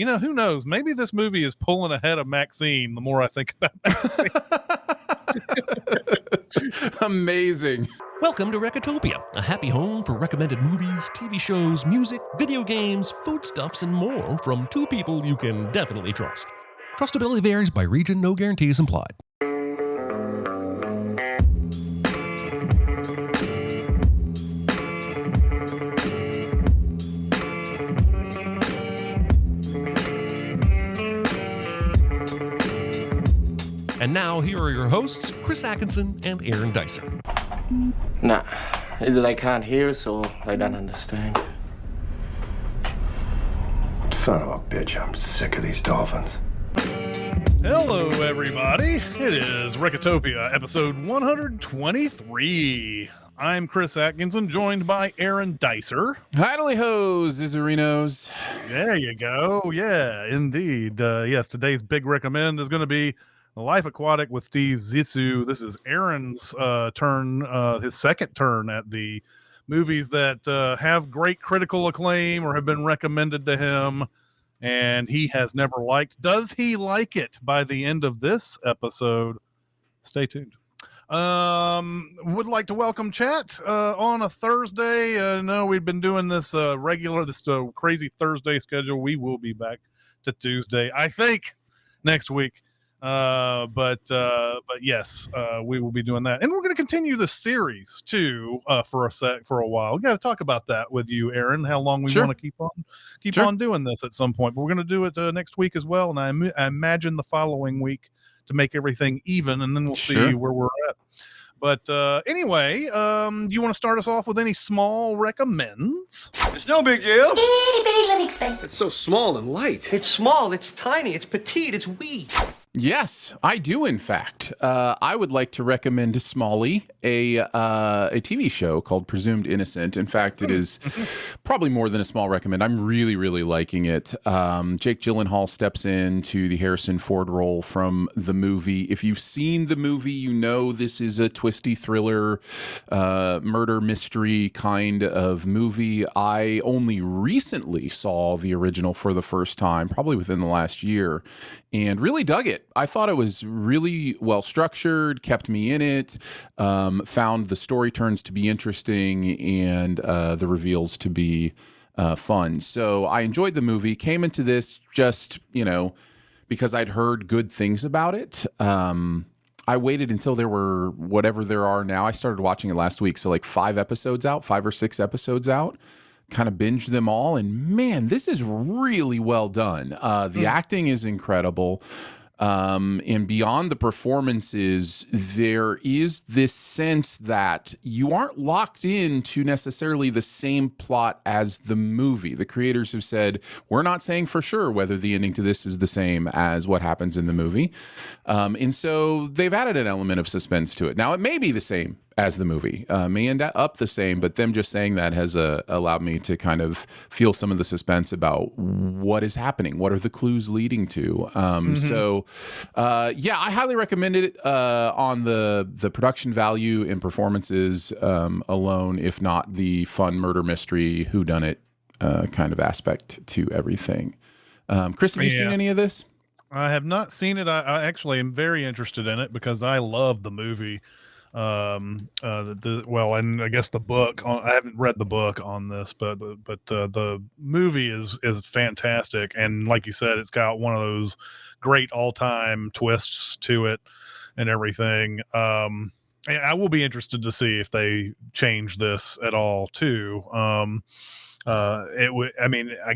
who knows? Maybe this movie is pulling ahead of Maxine the more I think about Maxine. Amazing. Welcome to Recotopia, a happy home for recommended movies, TV shows, music, video games, foodstuffs, and more from two people you can definitely trust. Trustability varies by region, no guarantees implied. And now, here are your hosts, Chris Atkinson and Aaron Dicer. Nah, either they can't hear us or they don't understand. Son of a bitch, I'm sick of these dolphins. Hello, everybody. It is Recotopia, episode 123. I'm Chris Atkinson, joined by Aaron Dicer. Hidely-ho, Zizzerinos. There you go. Yeah, indeed. Yes, today's big recommend is going to be The Life Aquatic with Steve Zissou. This is Aaron's turn, his second turn at the movies that have great critical acclaim or have been recommended to him, and he has never liked. Does he like it by the end of this episode? Stay tuned. Would like to welcome chat on a Thursday. No, we've been doing this crazy Thursday schedule. We will be back to Tuesday, I think, next week. But yes, we will be doing that, and we're going to continue the series too for a while. We got to talk about that with you, Aaron. How long we want to keep on doing this at some point. But we're going to do it next week as well, and I imagine the following week to make everything even, and then we'll see where we're at. But anyway, you want to start us off with any small recommends? It's no big deal. Itty bitty living space. It's so small and light. It's small, it's tiny, it's petite, it's wee. Yes, I do, in fact. I would like to recommend to Smalley a TV show called Presumed Innocent. In fact, it is probably more than a small recommend. I'm really, really liking it. Jake Gyllenhaal steps into the Harrison Ford role from the movie. If you've seen the movie, you know this is a twisty thriller, murder mystery kind of movie. I only recently saw the original for the first time, probably within the last year, and really dug it. I thought it was really well structured, kept me in it, found the story turns to be interesting, and the reveals to be fun. So I enjoyed the movie, came into this just, because I'd heard good things about it. I waited until there were whatever there are now. I started watching it last week, so like 5 or 6 episodes out. Kind of binged them all, and man, this is really well done. The acting is incredible. And beyond the performances, there is this sense that you aren't locked into necessarily the same plot as the movie. The creators have said, we're not saying for sure whether the ending to this is the same as what happens in the movie. And so they've added an element of suspense to it. Now, it may be the same as the movie, may end up the same, but them just saying that has allowed me to kind of feel some of the suspense about what is happening, what are the clues leading to. So I highly recommend it on the production value and performances alone, if not the fun murder mystery whodunit kind of aspect to everything. Chris, have you seen any of this? I have not seen it. I actually am very interested in it because I love the movie. And I guess the book. I haven't read the book on this, but the movie is fantastic, and like you said, it's got one of those great all-time twists to it and everything. I will be interested to see if they change this at all too. I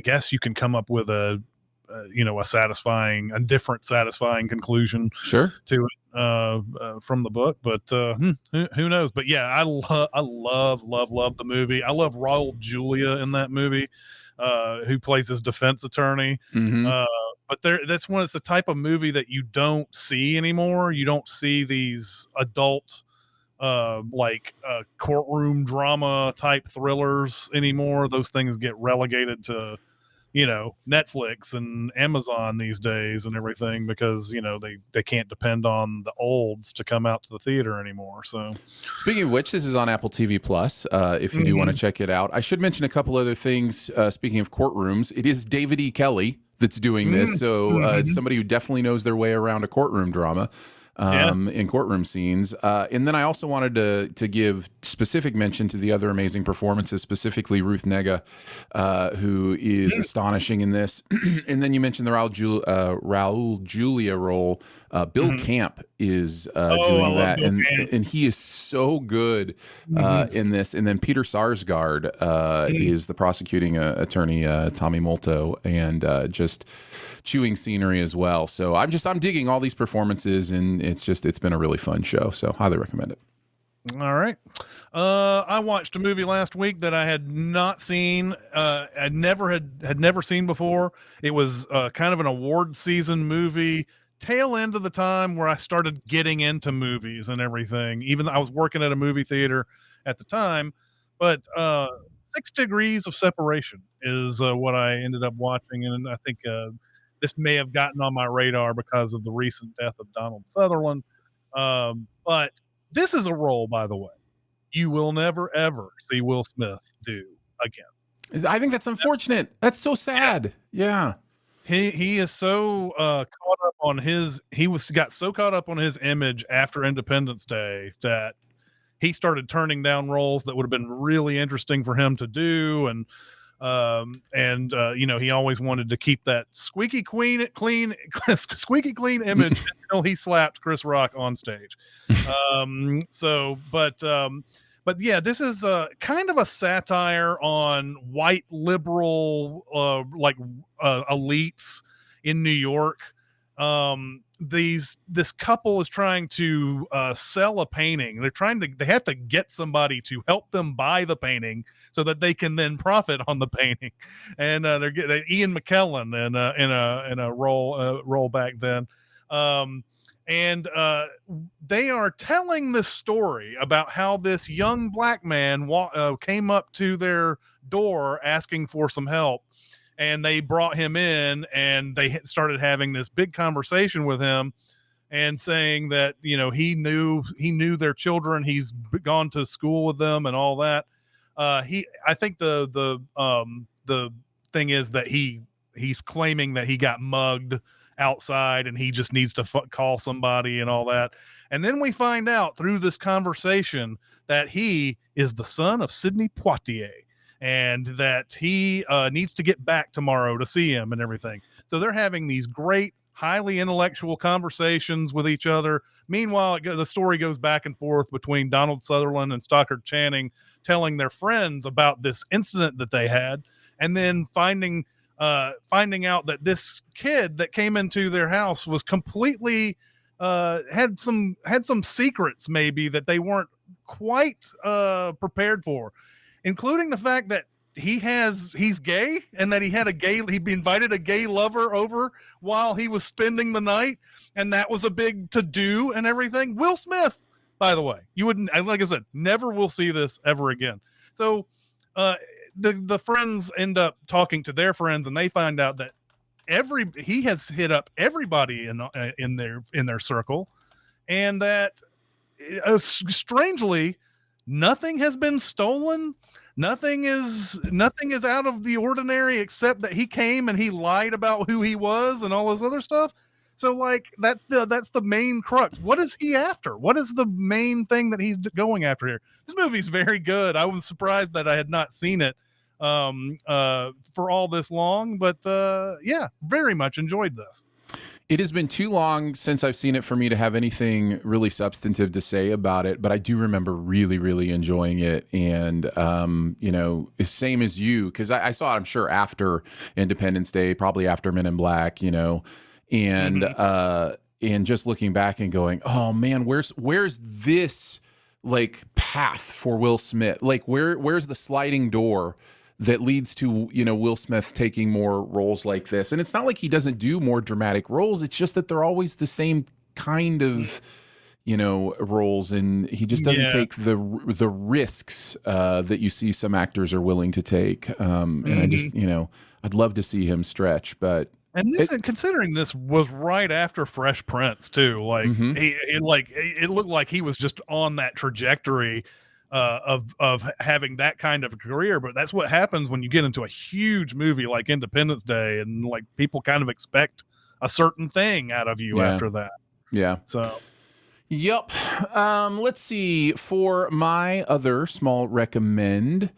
guess you can come up with a different satisfying conclusion to it from the book, but who knows? But yeah, I love the movie. I love Raul Julia in that movie, who plays his defense attorney. But it's the type of movie that you don't see anymore. You don't see these adult courtroom drama type thrillers anymore. Those things get relegated to Netflix and Amazon these days and everything, because they can't depend on the olds to come out to the theater anymore. So speaking of which, this is on Apple TV Plus if you do want to check it out. I should mention a couple other things. Speaking of courtrooms, it is David E. Kelly that's doing this. So it's somebody who definitely knows their way around a courtroom drama. In courtroom scenes. And then I also wanted to give specific mention to the other amazing performances, specifically Ruth Negga, who is astonishing in this. And then you mentioned the Raul Julia role. Bill Camp is doing that. And he is so good in this. And then Peter Sarsgaard is the prosecuting attorney, Tommy Molto, and just chewing scenery as well. So I'm digging all these performances, and it's been a really fun show. So highly recommend it. All right. I watched a movie last week that I had not seen. I had never seen before. It was kind of an award season movie, tail end of the time where I started getting into movies and everything. Even though I was working at a movie theater at the time, but 6 Degrees of Separation is what I ended up watching, and I think this may have gotten on my radar because of the recent death of Donald Sutherland. But this is a role, by the way, you will never, ever see Will Smith do again. I think that's unfortunate. That's so sad. Yeah. He is so caught up on got so caught up on his image after Independence Day that he started turning down roles that would have been really interesting for him to do. And he always wanted to keep that squeaky clean image until he slapped Chris Rock on stage. But yeah, this is kind of a satire on white liberal elites in New York. This couple is trying to sell a painting. They have to get somebody to help them buy the painting so that they can then profit on the painting. And they're getting Ian McKellen in a role back then. And they are telling this story about how this young black man came up to their door asking for some help. And they brought him in, and they started having this big conversation with him, and saying that he knew their children. He's gone to school with them and all that. I think the thing is that he's claiming that he got mugged outside, and he just needs to call somebody and all that. And then we find out through this conversation that he is the son of Sidney Poitier, and that he needs to get back tomorrow to see him and everything. So they're having these great, highly intellectual conversations with each other. Meanwhile, the story goes back and forth between Donald Sutherland and Stockard Channing, telling their friends about this incident that they had, and then finding out that this kid that came into their house was completely had some secrets maybe that they weren't quite prepared for, including the fact that he's gay, and that he invited a gay lover over while he was spending the night, and that was a big to-do and everything. Will Smith, by the way, you wouldn't, like I said, never will see this ever again. So the friends end up talking to their friends, and they find out that he has hit up everybody in their circle, and that strangely nothing has been stolen. Nothing is out of the ordinary, except that he came and he lied about who he was and all this other stuff. So that's the main crux. What is he after? What is the main thing that he's going after here? This movie's very good. I was surprised that I had not seen it for all this long, but yeah, very much enjoyed this. It has been too long since I've seen it for me to have anything really substantive to say about it, but I do remember really, really enjoying it. And, same as you, because I saw it, I'm sure, after Independence Day, probably after Men in Black, and just looking back and going, oh man, where's this path for Will Smith? Where's the sliding door that leads to, Will Smith taking more roles like this? And it's not like he doesn't do more dramatic roles. It's just that they're always the same kind of, roles. And he just doesn't take the risks that you see some actors are willing to take. And I just, I'd love to see him stretch, but. And considering this was right after Fresh Prince too, it looked like he was just on that trajectory of having that kind of a career. But that's what happens when you get into a huge movie like Independence Day, and like people kind of expect a certain thing out of you after that. Yeah. So. Yep. Let's see. For my other small recommend,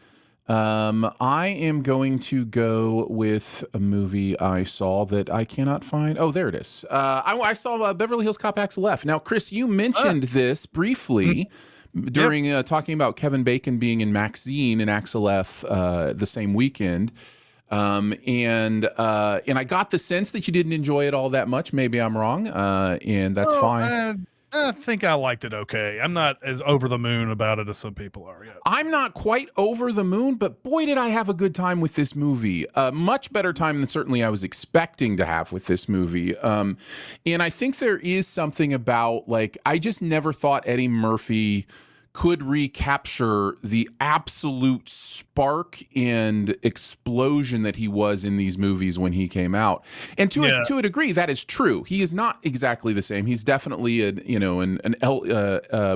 I am going to go with a movie I saw that I cannot find. Oh, there it is. I saw Beverly Hills Cop Axel F. Now, Chris, you mentioned this briefly during talking about Kevin Bacon being in Maxine and Axel F. The same weekend. And I got the sense that you didn't enjoy it all that much. Maybe I'm wrong, and that's fine. I think I liked it okay. I'm not as over the moon about it as some people are yet. I'm not quite over the moon, but boy, did I have a good time with this movie. Much better time than certainly I was expecting to have with this movie. And I think there is something about, like, I just never thought Eddie Murphy could recapture the absolute spark and explosion that he was in these movies when he came out. And to a degree, that is true. He is not exactly the same. He's definitely a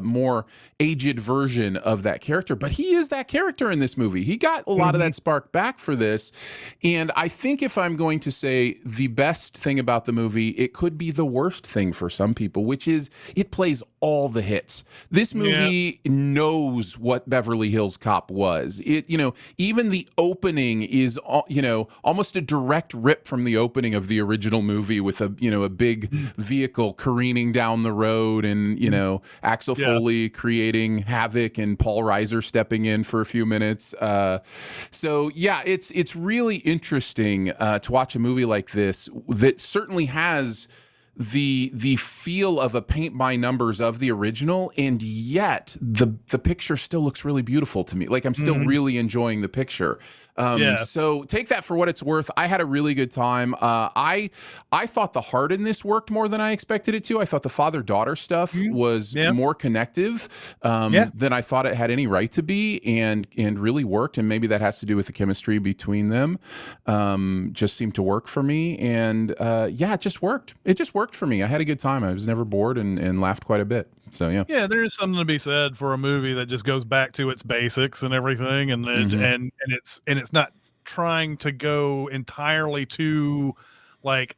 more aged version of that character, but he is that character in this movie. He got a lot of that spark back for this. And I think if I'm going to say the best thing about the movie, it could be the worst thing for some people, which is it plays all the hits. This movie knows what Beverly Hills Cop was. It, even the opening is, almost a direct rip from the opening of the original movie with a big vehicle careening down the road and, Axel Foley creating havoc and Paul Reiser stepping in for a few minutes. It's really interesting to watch a movie like this that certainly has the feel of a paint by numbers of the original, and yet the picture still looks really beautiful to me. Like, I'm still really enjoying the picture. So take that for what it's worth. I had a really good time. I thought the heart in this worked more than I expected it to. I thought the father-daughter stuff was more connective than I thought it had any right to be, and really worked. And maybe that has to do with the chemistry between them. Just seemed to work for me. And it just worked. It just worked for me. I had a good time. I was never bored and laughed quite a bit. So yeah, there is something to be said for a movie that just goes back to its basics and everything, and it's not trying to go entirely to like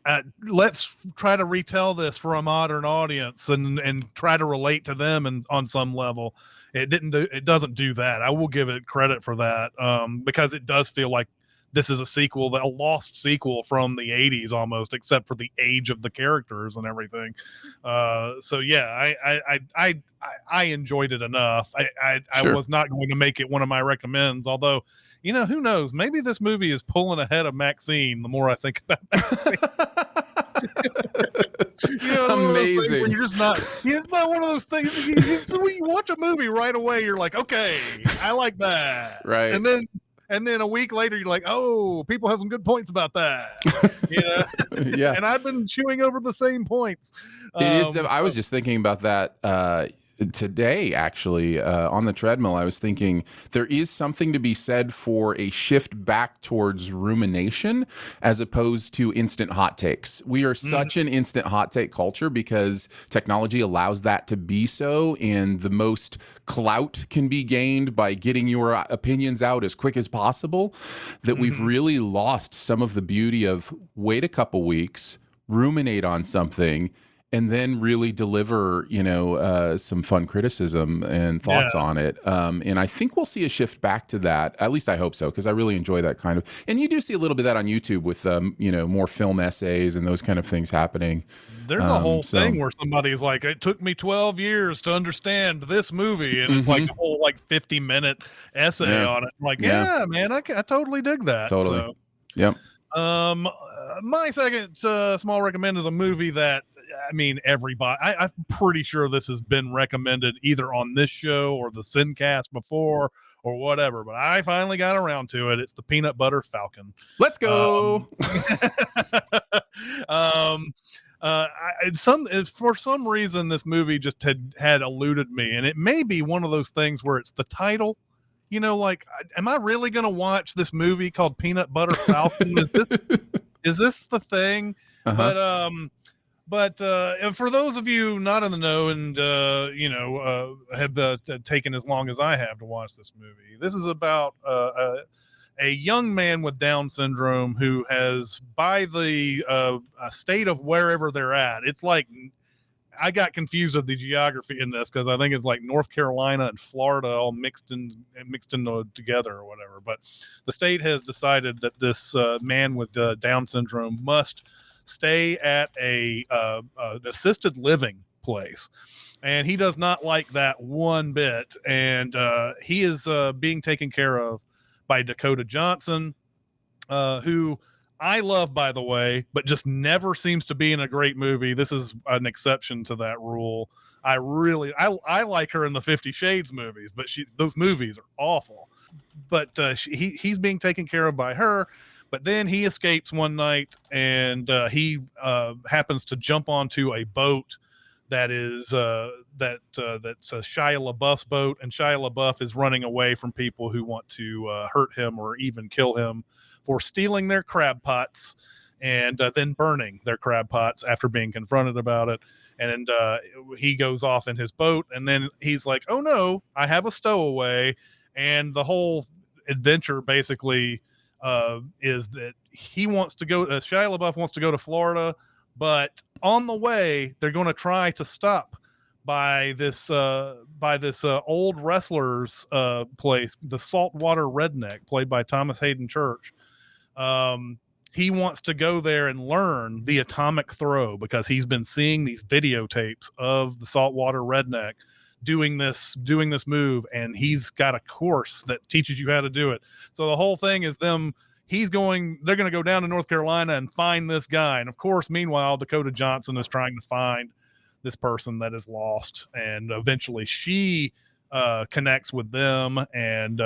let's try to retell this for a modern audience and try to relate to them and on some level. It doesn't do that. I will give it credit for that, because it does feel like this is a lost sequel from the 80s almost, except for the age of the characters and everything. I enjoyed it enough. I was not going to make it one of my recommends, although, who knows? Maybe this movie is pulling ahead of Maxine the more I think about Maxine. Amazing. When you're just not, it's not one of those things. When you watch a movie right away, you're like, okay, I like that. Right. And then a week later, you're like, oh, people have some good points about that. Yeah. And I've been chewing over the same points. I was just thinking about that today, actually, on the treadmill. I was thinking there is something to be said for a shift back towards rumination as opposed to instant hot takes. We are such an instant hot take culture because technology allows that to be so, and the most clout can be gained by getting your opinions out as quick as possible, that we've really lost some of the beauty of wait a couple weeks, ruminate on something, and then really deliver, some fun criticism and thoughts on it. And I think we'll see a shift back to that. At least I hope so, because I really enjoy that kind of. And you do see a little bit of that on YouTube with, more film essays and those kind of things happening. There's a whole thing where somebody's like, it took me 12 years to understand this movie. And it's like a whole 50-minute essay on it. I'm like, yeah, man, I totally dig that. Totally. So, yep. My second small recommend is a movie that, everybody, I'm pretty sure this has been recommended either on this show or the Sincast before or whatever, but I finally got around to it. It's the Peanut Butter Falcon. Let's go. For some reason, this movie just had eluded me, and it may be one of those things where it's the title. Am I really going to watch this movie called Peanut Butter Falcon? Is this the thing? But and for those of you not in the know and have taken as long as I have to watch this movie, this is about a young man with Down syndrome who has, by the state of wherever they're at, it's like, I got confused with the geography in this because I think it's like North Carolina and Florida all mixed in together or whatever. But the state has decided that this man with Down syndrome must stay at an assisted living place, and he does not like that one bit. And he is being taken care of by Dakota Johnson, who I love, by the way, but just never seems to be in a great movie. This is an exception to that rule. I like her in the 50 Shades movies, but those movies are awful. But he's being taken care of by her. But then he escapes one night, and he happens to jump onto a boat that is that's Shia LaBeouf's boat, and Shia LaBeouf is running away from people who want to hurt him or even kill him for stealing their crab pots and then burning their crab pots after being confronted about it. And he goes off in his boat, and then he's like, "Oh no, I have a stowaway," and the whole adventure basically is that he wants to go. Shia LaBeouf wants to go to Florida, but on the way they're going to try to stop by this old wrestler's place, the Saltwater Redneck, played by Thomas Hayden Church. He wants to go there and learn the atomic throw because he's been seeing these videotapes of the Saltwater Redneck doing this move, and he's got a course that teaches you how to do it. So the whole thing is they're going to go down to North Carolina and find this guy. And of course, meanwhile, Dakota Johnson is trying to find this person that is lost, and eventually she connects with them, and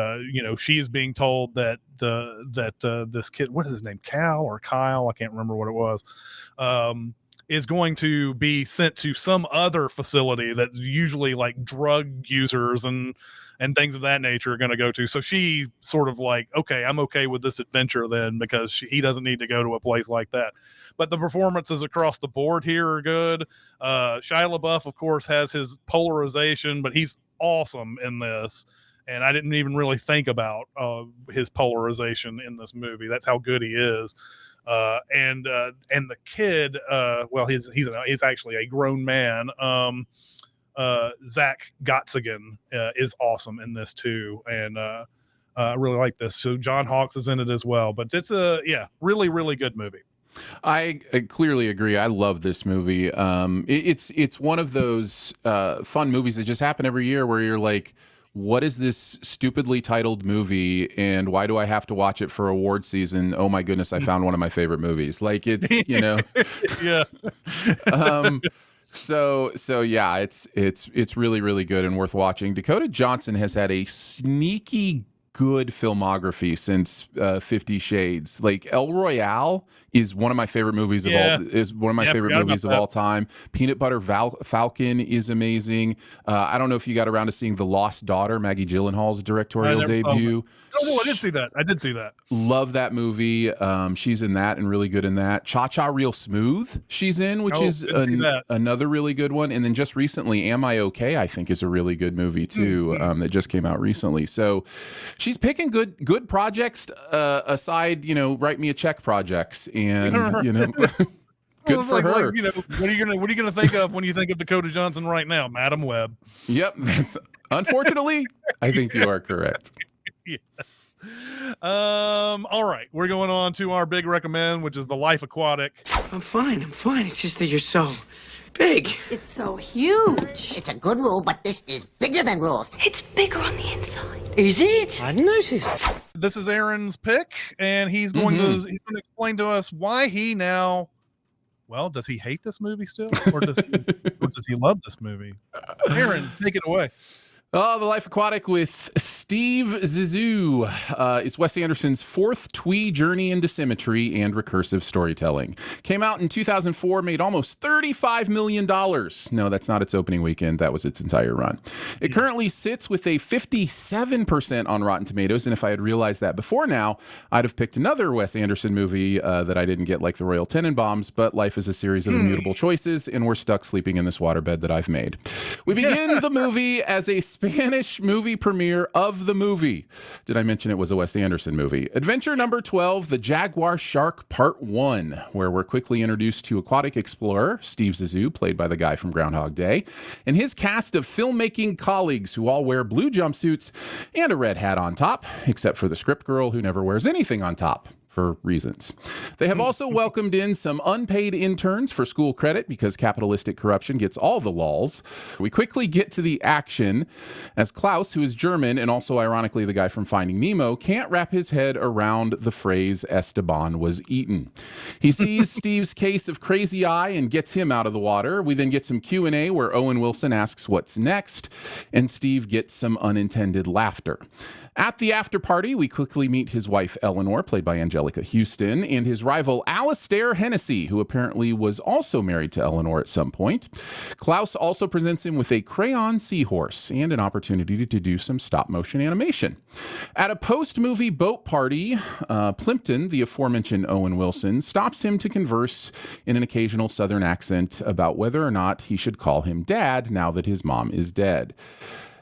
she is being told that this kid, what is his name, Cal or Kyle, I can't remember what it was, is going to be sent to some other facility that usually like drug users and things of that nature are going to go to. So she sort of like, okay, I'm okay with this adventure then, because he doesn't need to go to a place like that. But the performances across the board here are good. Shia LaBeouf, of course, has his polarization, but he's awesome in this. And I didn't even really think about his polarization in this movie. That's how good he is. And the kid, well, he's actually a grown man. Zach Gottsigan is awesome in this too, and I really like this. So John Hawkes is in it as well. But it's really, really good movie. I clearly agree. I love this movie. It's one of those fun movies that just happen every year where you're like, what is this stupidly titled movie, and why do I have to watch it for award season? Oh my goodness, I found one of my favorite movies. Like, it's, yeah. So yeah, it's really, really good and worth watching. Dakota Johnson has had a sneaky good filmography since 50 Shades. Like, El Royale is one of my favorite movies of all time. Peanut Butter Falcon is amazing. I don't know if you got around to seeing The Lost Daughter, Maggie Gyllenhaal's directorial debut. Oh, I did see that. Love that movie. She's in that and really good in that. Cha-Cha Real Smooth she's in, which is another really good one. And then just recently, Am I Okay, I think is a really good movie too, that just came out recently. So she's picking good projects aside, write me a check projects, and good for her. What are you gonna think of when you think of Dakota Johnson right now? Madam Web. Yep. Unfortunately, I think you are correct. Yes. All right, we're going on to our big recommend, which is The Life Aquatic. I'm fine. It's just that you're so big. It's so huge. It's a good rule, but this is bigger than rules. It's bigger on the inside. Is it? I noticed. This is Aaron's pick, and he's going to explain to us why he now. Well, does he hate this movie still, or does he love this movie? Aaron, take it away. Oh, The Life Aquatic with Steve Zissou is Wes Anderson's fourth twee journey into symmetry and recursive storytelling. Came out in 2004, made almost $35 million. No, that's not its opening weekend. That was its entire run. It currently sits with a 57% on Rotten Tomatoes, and if I had realized that before now, I'd have picked another Wes Anderson movie that I didn't get, like The Royal Tenenbaums, but life is a series of immutable choices, and we're stuck sleeping in this waterbed that I've made. We begin the movie as a Spanish movie premiere of the movie. Did I mention it was a Wes Anderson movie? Adventure number 12, The Jaguar Shark Part 1, where we're quickly introduced to aquatic explorer Steve Zissou, played by the guy from Groundhog Day, and his cast of filmmaking colleagues who all wear blue jumpsuits and a red hat on top, except for the script girl who never wears anything on top, for reasons. They have also welcomed in some unpaid interns for school credit because capitalistic corruption gets all the lols. We quickly get to the action as Klaus, who is German and also ironically the guy from Finding Nemo, can't wrap his head around the phrase Esteban was eaten. He sees Steve's case of crazy eye and gets him out of the water. We then get some Q&A where Owen Wilson asks what's next, and Steve gets some unintended laughter. At the after party, we quickly meet his wife, Eleanor, played by Angelica Houston, and his rival, Alistair Hennessy, who apparently was also married to Eleanor at some point. Klaus also presents him with a crayon seahorse and an opportunity to do some stop-motion animation. At a post-movie boat party, Plimpton, the aforementioned Owen Wilson, stops him to converse in an occasional Southern accent about whether or not he should call him Dad now that his mom is dead.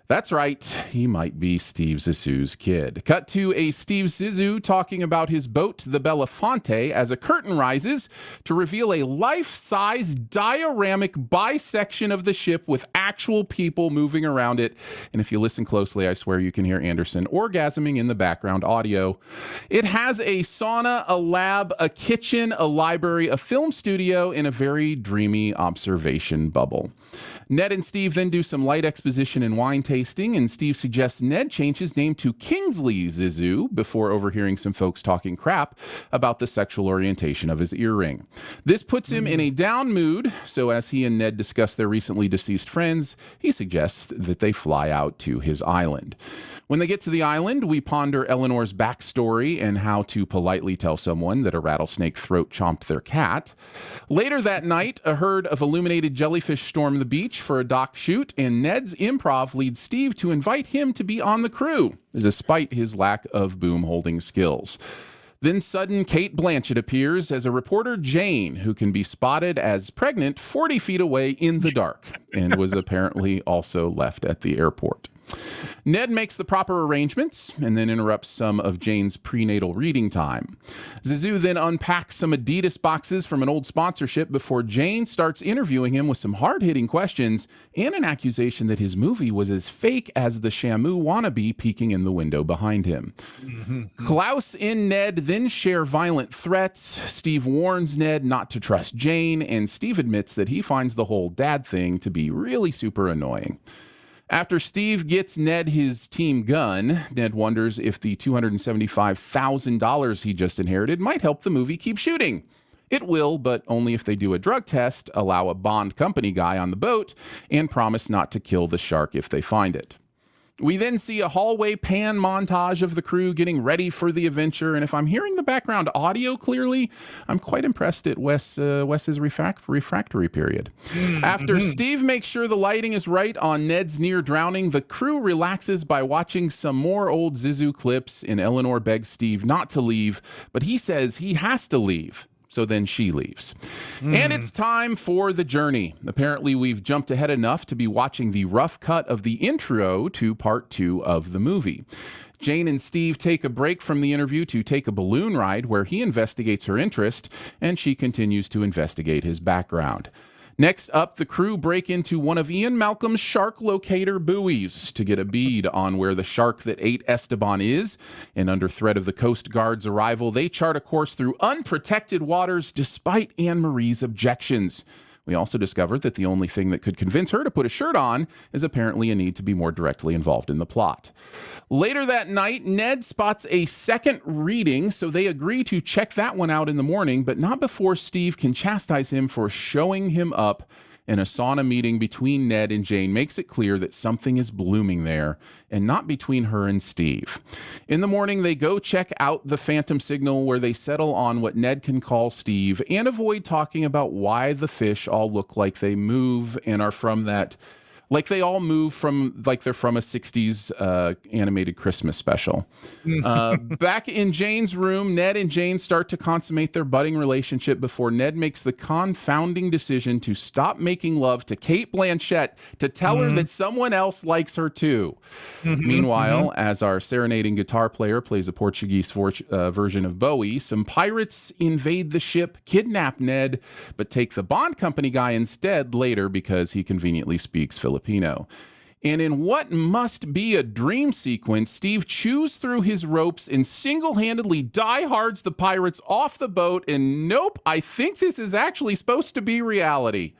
That's right, he might be Steve Zissou's kid. Cut to a Steve Zissou talking about his boat, the Belafonte, as a curtain rises to reveal a life-size dioramic bisection of the ship with actual people moving around it. And if you listen closely, I swear you can hear Anderson orgasming in the background audio. It has a sauna, a lab, a kitchen, a library, a film studio, and a very dreamy observation bubble. Ned and Steve then do some light exposition and wine tasting, and Steve suggests Ned change his name to Kingsley Zissou before overhearing some folks talking crap about the sexual orientation of his earring. This puts him in a down mood, so as he and Ned discuss their recently deceased friends, he suggests that they fly out to his island. When they get to the island, we ponder Eleanor's backstory and how to politely tell someone that a rattlesnake throat chomped their cat. Later that night, a herd of illuminated jellyfish storm the beach for a dock shoot, and Ned's improv leads Steve to invite him to be on the crew, despite his lack of boom-holding skills. Then sudden Kate Blanchett appears as a reporter Jane, who can be spotted as pregnant 40 feet away in the dark, and was apparently also left at the airport. Ned makes the proper arrangements and then interrupts some of Jane's prenatal reading time. Zissou then unpacks some Adidas boxes from an old sponsorship before Jane starts interviewing him with some hard-hitting questions and an accusation that his movie was as fake as the Shamu wannabe peeking in the window behind him. Klaus and Ned then share violent threats. Steve warns Ned not to trust Jane, and Steve admits that he finds the whole dad thing to be really super annoying. After Steve gets Ned his team gun, Ned wonders if the $275,000 he just inherited might help the movie keep shooting. It will, but only if they do a drug test, allow a Bond company guy on the boat, and promise not to kill the shark if they find it. We then see a hallway pan montage of the crew getting ready for the adventure, and if I'm hearing the background audio clearly, I'm quite impressed at Wes's refractory period. After Steve makes sure the lighting is right on Ned's near drowning, the crew relaxes by watching some more old Zissou clips, and Eleanor begs Steve not to leave, but he says he has to leave. So then she leaves. And it's time for the journey. Apparently, we've jumped ahead enough to be watching the rough cut of the intro to part 2 of the movie. Jane and Steve take a break from the interview to take a balloon ride where he investigates her interest, and she continues to investigate his background. Next up, the crew break into one of Ian Malcolm's shark locator buoys to get a bead on where the shark that ate Esteban is, and under threat of the Coast Guard's arrival, they chart a course through unprotected waters despite Anne-Marie's objections. We also discovered that the only thing that could convince her to put a shirt on is apparently a need to be more directly involved in the plot. Later that night, Ned spots a second reading, so they agree to check that one out in the morning, but not before Steve can chastise him for showing him up and a sauna meeting between Ned and Jane makes it clear that something is blooming there, and not between her and Steve. In the morning, they go check out the Phantom Signal, where they settle on what Ned can call Steve and avoid talking about why the fish all look like they move and are from that. Like they all move from, like they're from a 60s animated Christmas special. Back in Jane's room, Ned and Jane start to consummate their budding relationship before Ned makes the confounding decision to stop making love to Cate Blanchett to tell her that someone else likes her too. Meanwhile, as our serenading guitar player plays a Portuguese version of Bowie, some pirates invade the ship, kidnap Ned, but take the Bond Company guy instead later because he conveniently speaks Filipino. And in what must be a dream sequence, Steve chews through his ropes and single-handedly die-hards the pirates off the boat, and nope, I think this is actually supposed to be reality.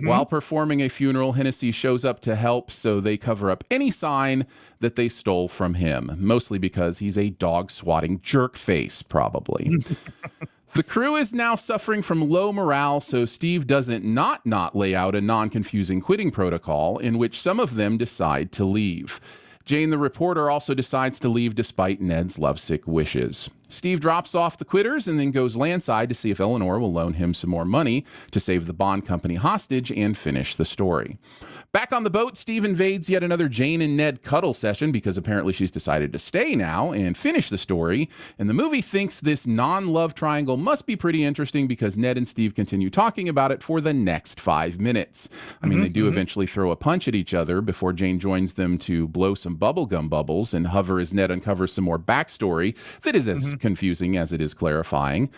While performing a funeral, Hennessy shows up to help, so they cover up any sign that they stole from him, mostly because he's a dog-swatting jerk-face, probably. The crew is now suffering from low morale, so Steve doesn't not lay out a non-confusing quitting protocol in which some of them decide to leave. Jane the reporter also decides to leave despite Ned's lovesick wishes. Steve drops off the quitters and then goes landside to see if Eleanor will loan him some more money to save the Bond Company hostage and finish the story. Back on the boat, Steve invades yet another Jane and Ned cuddle session because apparently she's decided to stay now and finish the story. And the movie thinks this non-love triangle must be pretty interesting because Ned and Steve continue talking about it for the next 5 minutes. I mean, they do eventually throw a punch at each other before Jane joins them to blow some bubblegum bubbles and hover as Ned uncovers some more backstory that is as confusing as it is clarifying.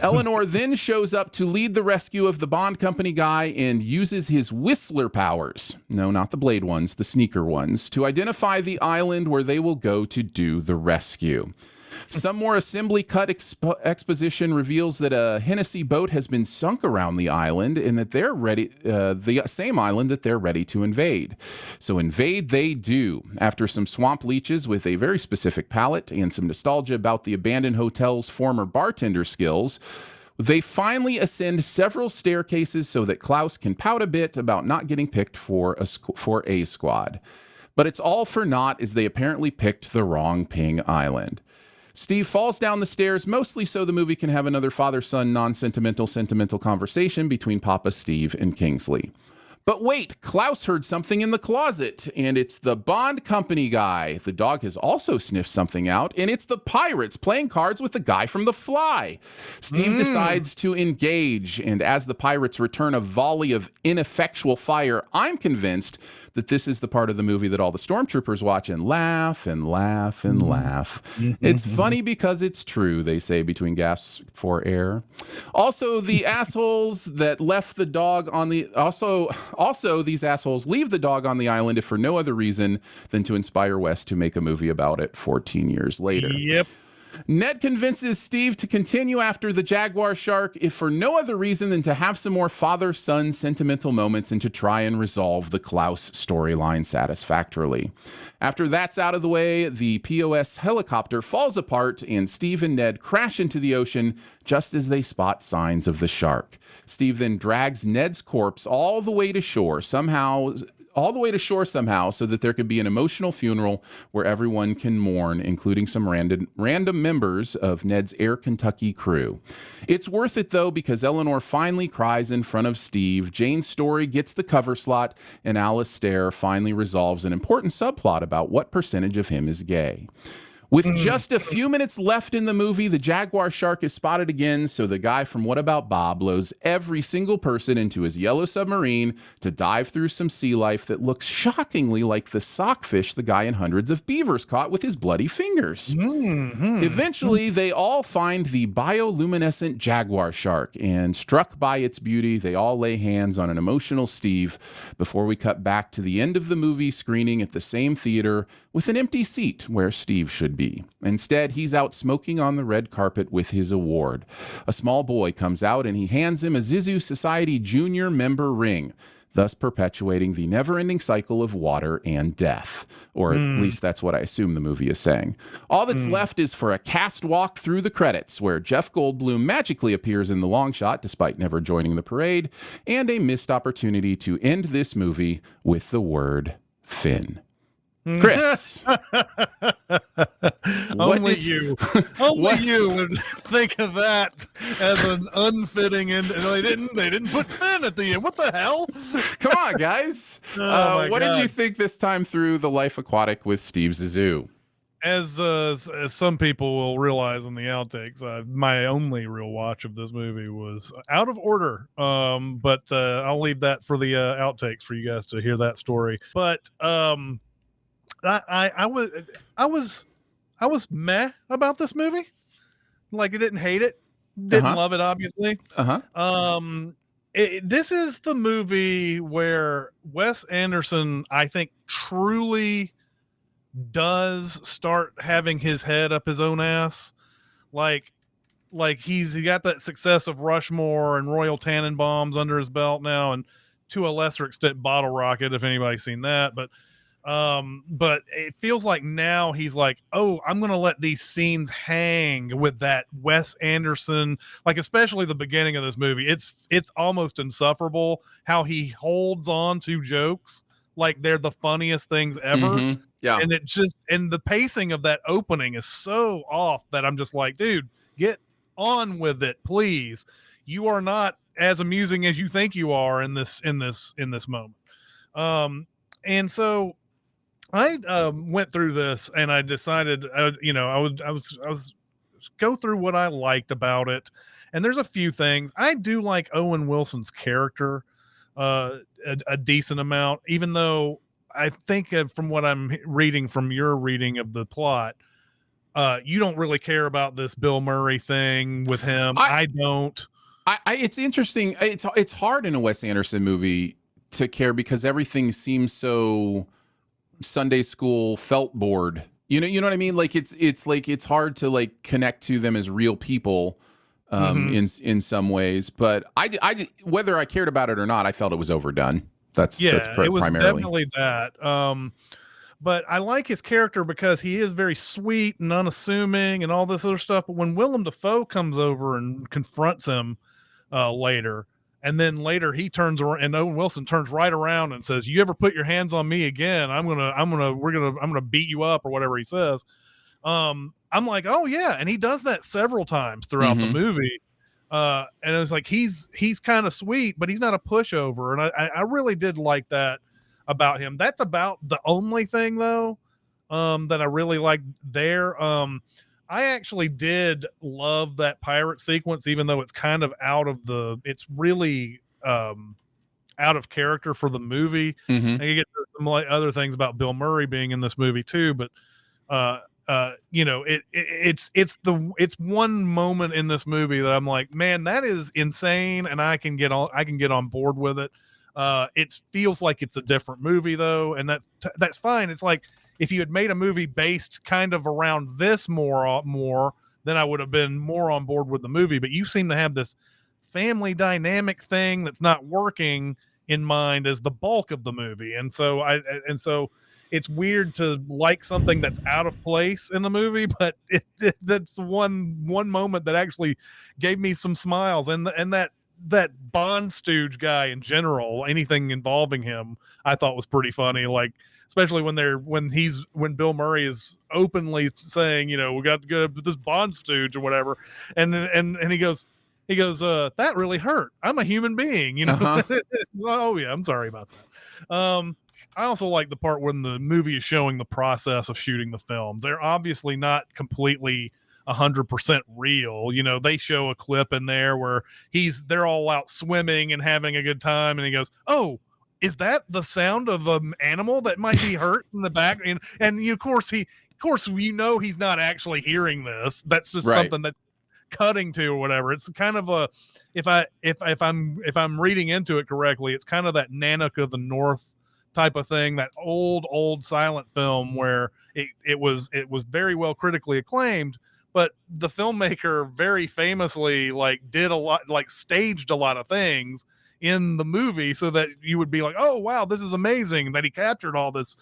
Eleanor then shows up to lead the rescue of the Bond Company guy and uses his Whistler powers. No, not the blade ones, the sneaker ones, to identify the island where they will go to do the rescue. Some more assembly cut exposition reveals that a Hennessy boat has been sunk around the island and that they're ready, the same island that they're ready to invade. So invade they do. After some swamp leeches with a very specific palate and some nostalgia about the abandoned hotel's former bartender skills, they finally ascend several staircases so that Klaus can pout a bit about not getting picked for a squad. But it's all for naught as they apparently picked the wrong Ping Island. Steve falls down the stairs, mostly so the movie can have another father-son sentimental conversation between Papa Steve and Kingsley. But wait, Klaus heard something in the closet, and it's the Bond Company guy. The dog has also sniffed something out, and it's the pirates playing cards with the guy from The Fly. Steve decides to engage, and as the pirates return a volley of ineffectual fire, I'm convinced that this is the part of the movie that all the stormtroopers watch and laugh and laugh and laugh. It's funny because it's true, they say between gasps for air. Also, the assholes that left the dog on the... Also, these assholes leave the dog on the island if for no other reason than to inspire Wes to make a movie about it 14 years later. Yep. Ned convinces Steve to continue after the jaguar shark if for no other reason than to have some more father-son sentimental moments and to try and resolve the Klaus storyline satisfactorily. After that's out of the way, the POS helicopter falls apart and Steve and Ned crash into the ocean just as they spot signs of the shark. Steve then drags Ned's corpse all the way to shore somehow so that there could be an emotional funeral where everyone can mourn, including some random members of Ned's Air Kentucky crew. It's worth it, though, because Eleanor finally cries in front of Steve, Jane's story gets the cover slot, and Alice Stair finally resolves an important subplot about what percentage of him is gay. With just a few minutes left in the movie, the jaguar shark is spotted again, so the guy from What About Bob blows every single person into his yellow submarine to dive through some sea life that looks shockingly like the sockfish the guy in Hundreds of Beavers caught with his bloody fingers. Eventually, they all find the bioluminescent jaguar shark, and struck by its beauty, they all lay hands on an emotional Steve before we cut back to the end of the movie screening at the same theater with an empty seat where Steve should be. Instead, he's out smoking on the red carpet with his award. A small boy comes out and he hands him a Zissou Society Junior member ring. thus perpetuating the never-ending cycle of water and death. Or at least that's what I assume the movie is saying. All that's left is for a cast walk through the credits, where Jeff Goldblum magically appears in the long shot despite never joining the parade, and a missed opportunity to end this movie with the word Finn. Chris. Only you would think of that as an unfitting end. They didn't put Finn at the end. What the hell? Come on, guys. What did you think this time through The Life Aquatic with Steve Zissou? As some people will realize in the outtakes, my only real watch of this movie was out of order. But I'll leave that for the outtakes for you guys to hear that story. But I was meh about this movie. Like, I didn't hate it, didn't love it, obviously. This is the movie where Wes Anderson, I think, truly does start having his head up his own ass. Like he got that success of Rushmore and Royal Tannenbaums under his belt now, and to a lesser extent Bottle Rocket, if anybody's seen that. But it feels like now he's like, oh, I'm gonna let these scenes hang with that Wes Anderson, like especially the beginning of this movie. It's almost insufferable how he holds on to jokes like they're the funniest things ever. Yeah. And and the pacing of that opening is so off that I'm just like, dude, get on with it, please. You are not as amusing as you think you are in this moment. And so I went through this and I decided, I was go through what I liked about it. And there's a few things. I do like Owen Wilson's character a decent amount, even though I think from what I'm reading from your reading of the plot, you don't really care about this Bill Murray thing with him. I don't. It's interesting. It's hard in a Wes Anderson movie to care because everything seems so Sunday school felt board. You know what I mean? Like it's like it's hard to like connect to them as real people in some ways. But I whether I cared about it or not, I felt it was overdone. It was primarily. Definitely that. But I like his character because he is very sweet and unassuming and all this other stuff. But when Willem Dafoe comes over and confronts him later, and then later he turns around and Owen Wilson turns right around and says, "You ever put your hands on me again, I'm gonna beat you up," or whatever he says. I'm like, oh yeah, and he does that several times throughout the movie. And it's like he's kind of sweet, but he's not a pushover, and I really did like that about him. That's about the only thing though that I really liked there. I actually did love that pirate sequence, even though it's kind of it's really out of character for the movie. And you get some other things about Bill Murray being in this movie too, but it's one moment in this movie that I'm like, man, that is insane, and I can get on board with it. It feels like it's a different movie though, and that's fine. It's like if you had made a movie based kind of around this more, then I would have been more on board with the movie. But you seem to have this family dynamic thing that's not working in mind as the bulk of the movie, and so it's weird to like something that's out of place in the movie, but that's one moment that actually gave me some smiles, and that Bond stooge guy in general, anything involving him, I thought was pretty funny. Like, especially when Bill Murray is openly saying, we got to go with this Bond stooge or whatever. And he goes, that really hurt. I'm a human being, Oh yeah, I'm sorry about that. I also like the part when the movie is showing the process of shooting the film. They're obviously not completely 100% real. They show a clip in there where they're all out swimming and having a good time. And he goes, "Oh, is that the sound of an animal that might be hurt in the back?" And of course he's not actually hearing this. That's just something that cutting to or whatever. It's kind of a, if I'm reading into it correctly, it's kind of that Nanook of the North type of thing, that old silent film where it was very well critically acclaimed, but the filmmaker very famously staged a lot of things in the movie so that you would be like, oh wow, this is amazing that he captured all this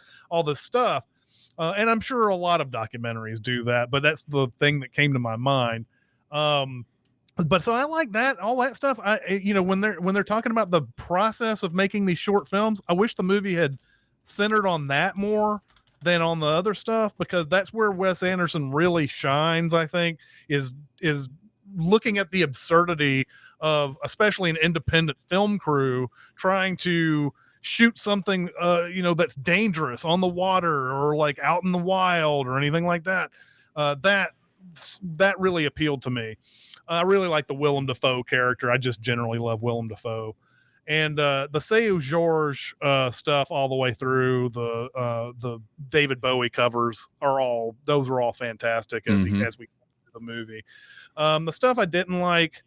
stuff. And I'm sure a lot of documentaries do that, but that's the thing that came to my mind. But so I like that, all that stuff. When they're talking about the process of making these short films, I wish the movie had centered on that more than on the other stuff, because that's where Wes Anderson really shines, I think, is looking at the absurdity of especially an independent film crew trying to shoot something that's dangerous on the water or like out in the wild or anything like that. That really appealed to me. I really like the Willem Dafoe character. I just generally love Willem Dafoe. And the Seu Jorge stuff all the way through, the David Bowie covers are all fantastic as we go through the movie. The stuff I didn't like,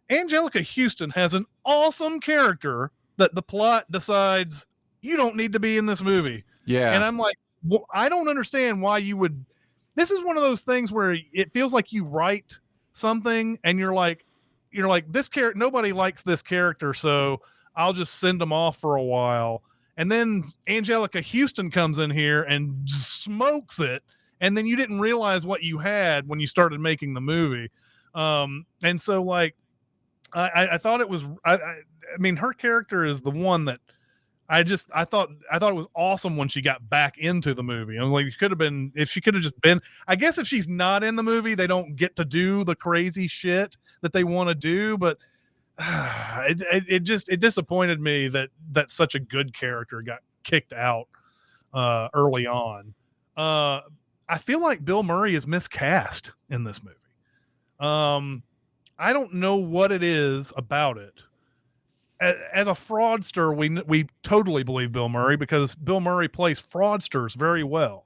Angelica Houston has an awesome character that the plot decides you don't need to be in this movie. Yeah. And I'm like, well, I don't understand why you would. This is one of those things where it feels like you write something and you're like this character, nobody likes this character, so I'll just send them off for a while. And then Angelica Houston comes in here and smokes it. And then you didn't realize what you had when you started making the movie. And so like, I thought it was, I mean, her character is the one that I thought it was awesome when she got back into the movie. I was like, if she could have just been, I guess if she's not in the movie, they don't get to do the crazy shit that they want to do, but it disappointed me that such a good character got kicked out early on. I feel like Bill Murray is miscast in this movie. I don't know what it is about it. As a fraudster, we totally believe Bill Murray because Bill Murray plays fraudsters very well.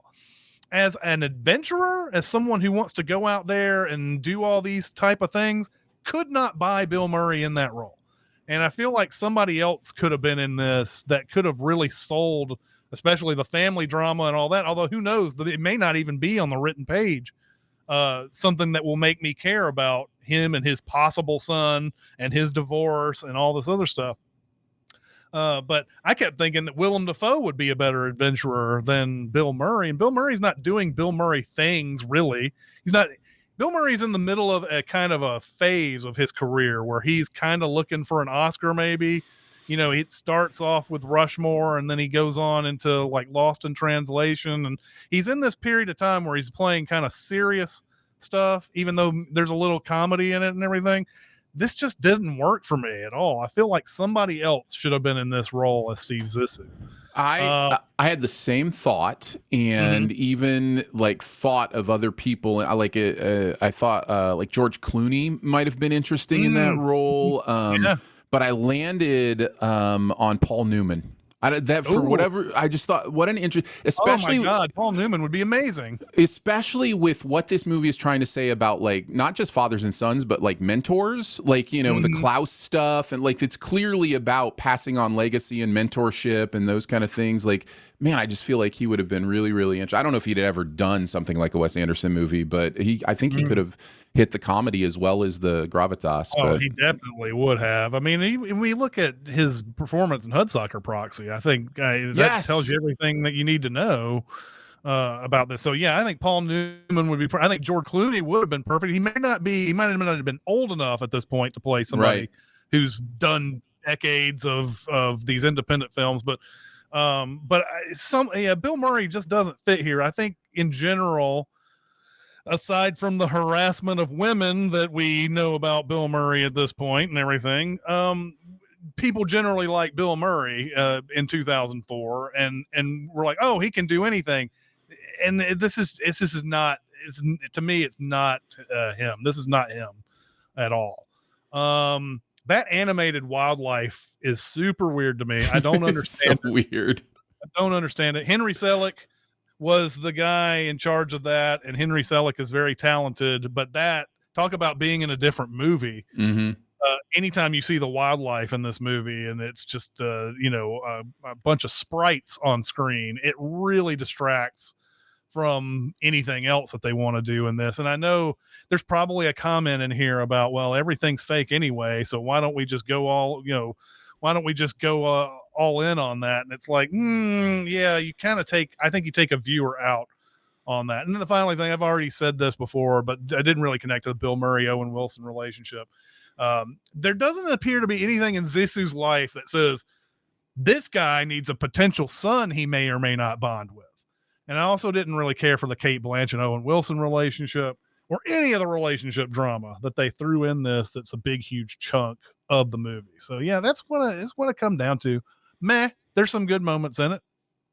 As an adventurer, as someone who wants to go out there and do all these type of things, could not buy Bill Murray in that role. And I feel like somebody else could have been in this that could have really sold, especially the family drama and all that. Although who knows, that it may not even be on the written page. Something that will make me care about him and his possible son and his divorce and all this other stuff. But I kept thinking that Willem Dafoe would be a better adventurer than Bill Murray. And Bill Murray's not doing Bill Murray things, really. Bill Murray's in the middle of a kind of a phase of his career where he's kind of looking for an Oscar, maybe. It starts off with Rushmore and then he goes on into like Lost in Translation. And he's in this period of time where he's playing kind of serious stuff, even though there's a little comedy in it and everything. This just didn't work for me at all. I feel like somebody else should have been in this role as Steve Zissou. I had the same thought, and even like thought of other people. I like it. I thought like George Clooney might have been interesting in that role. But I landed on Paul Newman. Whatever, I just thought, what an interest, especially. Oh my God, Paul Newman would be amazing. Especially with what this movie is trying to say about like not just fathers and sons, but like mentors, like the Klaus stuff, and like it's clearly about passing on legacy and mentorship and those kind of things. Like, man, I just feel like he would have been really, really interesting. I don't know if he'd ever done something like a Wes Anderson movie, but I think he could have hit the comedy as well as the gravitas. Oh, he definitely would have. I mean, we look at his performance in Hudsucker Proxy. I think that tells you everything that you need to know about this. So yeah, I think Paul Newman would be. I think George Clooney would have been perfect. He might not have been old enough at this point to play somebody who's done decades of these independent films, but Bill Murray just doesn't fit here. I think in general, aside from the harassment of women that we know about Bill Murray at this point and everything, people generally like Bill Murray in 2004, and we're like, oh, he can do anything. And this is not. To me, it's not him. This is not him at all. That animated wildlife is super weird to me. I don't understand. So weird. I don't understand it. Henry Selick was the guy in charge of that, and Henry Selick is very talented, but talk about being in a different movie. Anytime you see the wildlife in this movie and it's just a bunch of sprites on screen, it really distracts from anything else that they want to do in this. And I know there's probably a comment in here about, well, everything's fake anyway, so why don't we just go all Why don't we just go all in on that? And it's like, yeah, you kind of I think you take a viewer out on that. And then the final thing, I've already said this before, but I didn't really connect to the Bill Murray, Owen Wilson relationship. There doesn't appear to be anything in Zissou's life that says this guy needs a potential son he may or may not bond with. And I also didn't really care for the Kate Blanchett Owen Wilson relationship or any of the relationship drama that they threw in this. That's a big, huge chunk of the movie. So yeah, that's what it come down to. Meh. There's some good moments in it,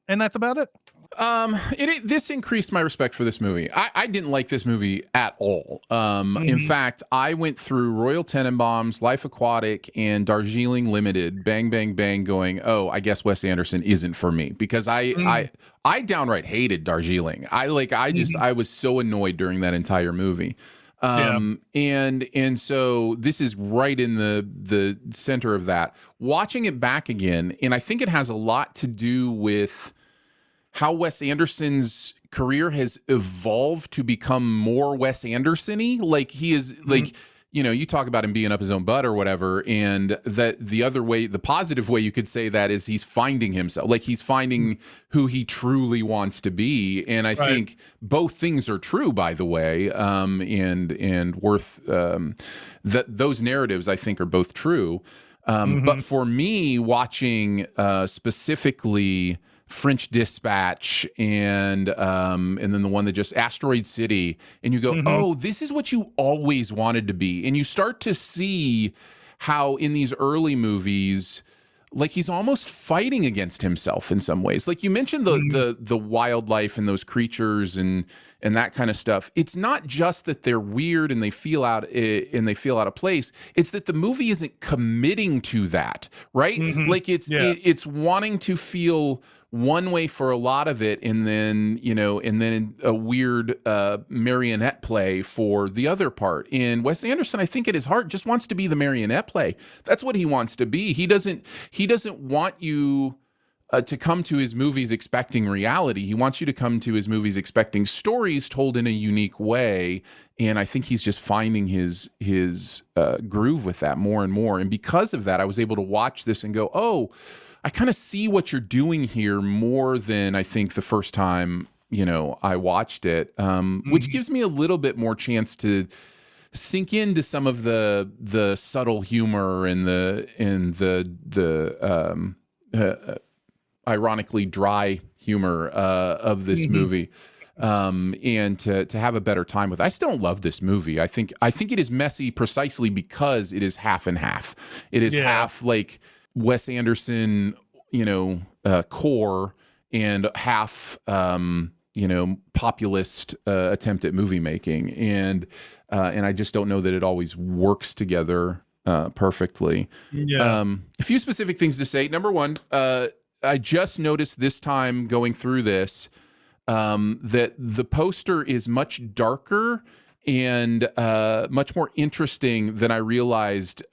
and that's about it. This increased my respect for this movie. I didn't like this movie at all. In fact, I went through Royal Tenenbaums, Life Aquatic, and Darjeeling Limited, bang, bang, bang, going, oh, I guess Wes Anderson isn't for me, because I downright hated Darjeeling. I was so annoyed during that entire movie. And so this is right in the center of that. Watching it back again, and I think it has a lot to do with how Wes Anderson's career has evolved to become more Wes Anderson-y. Like he is like, you know, you talk about him being up his own butt or whatever. And that the other way, the positive way you could say that is he's finding himself, like he's finding who he truly wants to be. And I think both things are true, by the way. And worth, those narratives I think are both true. But for me, watching, specifically French Dispatch and then the one that just Asteroid City, and you go, oh, this is what you always wanted to be. And you start to see how in these early movies, like he's almost fighting against himself in some ways. Like you mentioned the wildlife and those creatures and that kind of stuff. It's not just that they're weird and they feel out of place. It's that the movie isn't committing to that, right? Like it's wanting to feel one way for a lot of it, and then a weird marionette play for the other part. And Wes Anderson, I think at his heart, just wants to be the marionette play. That's what he wants to be. He doesn't want you to come to his movies expecting reality. He wants you to come to his movies expecting stories told in a unique way. And I think he's just finding his groove with that more and more. And because of that, I was able to watch this and go, oh, I kind of see what you're doing here more than I think the first time, I watched it, which gives me a little bit more chance to sink into some of the subtle humor and the ironically dry humor of this movie, and to have a better time with it. I still don't love this movie. I think it is messy precisely because it is half and half. It is half like Wes Anderson, core, and half, populist attempt at movie making, and I just don't know that it always works together perfectly. A few specific things to say. Number one, I just noticed this time going through this that the poster is much darker and much more interesting than I realized,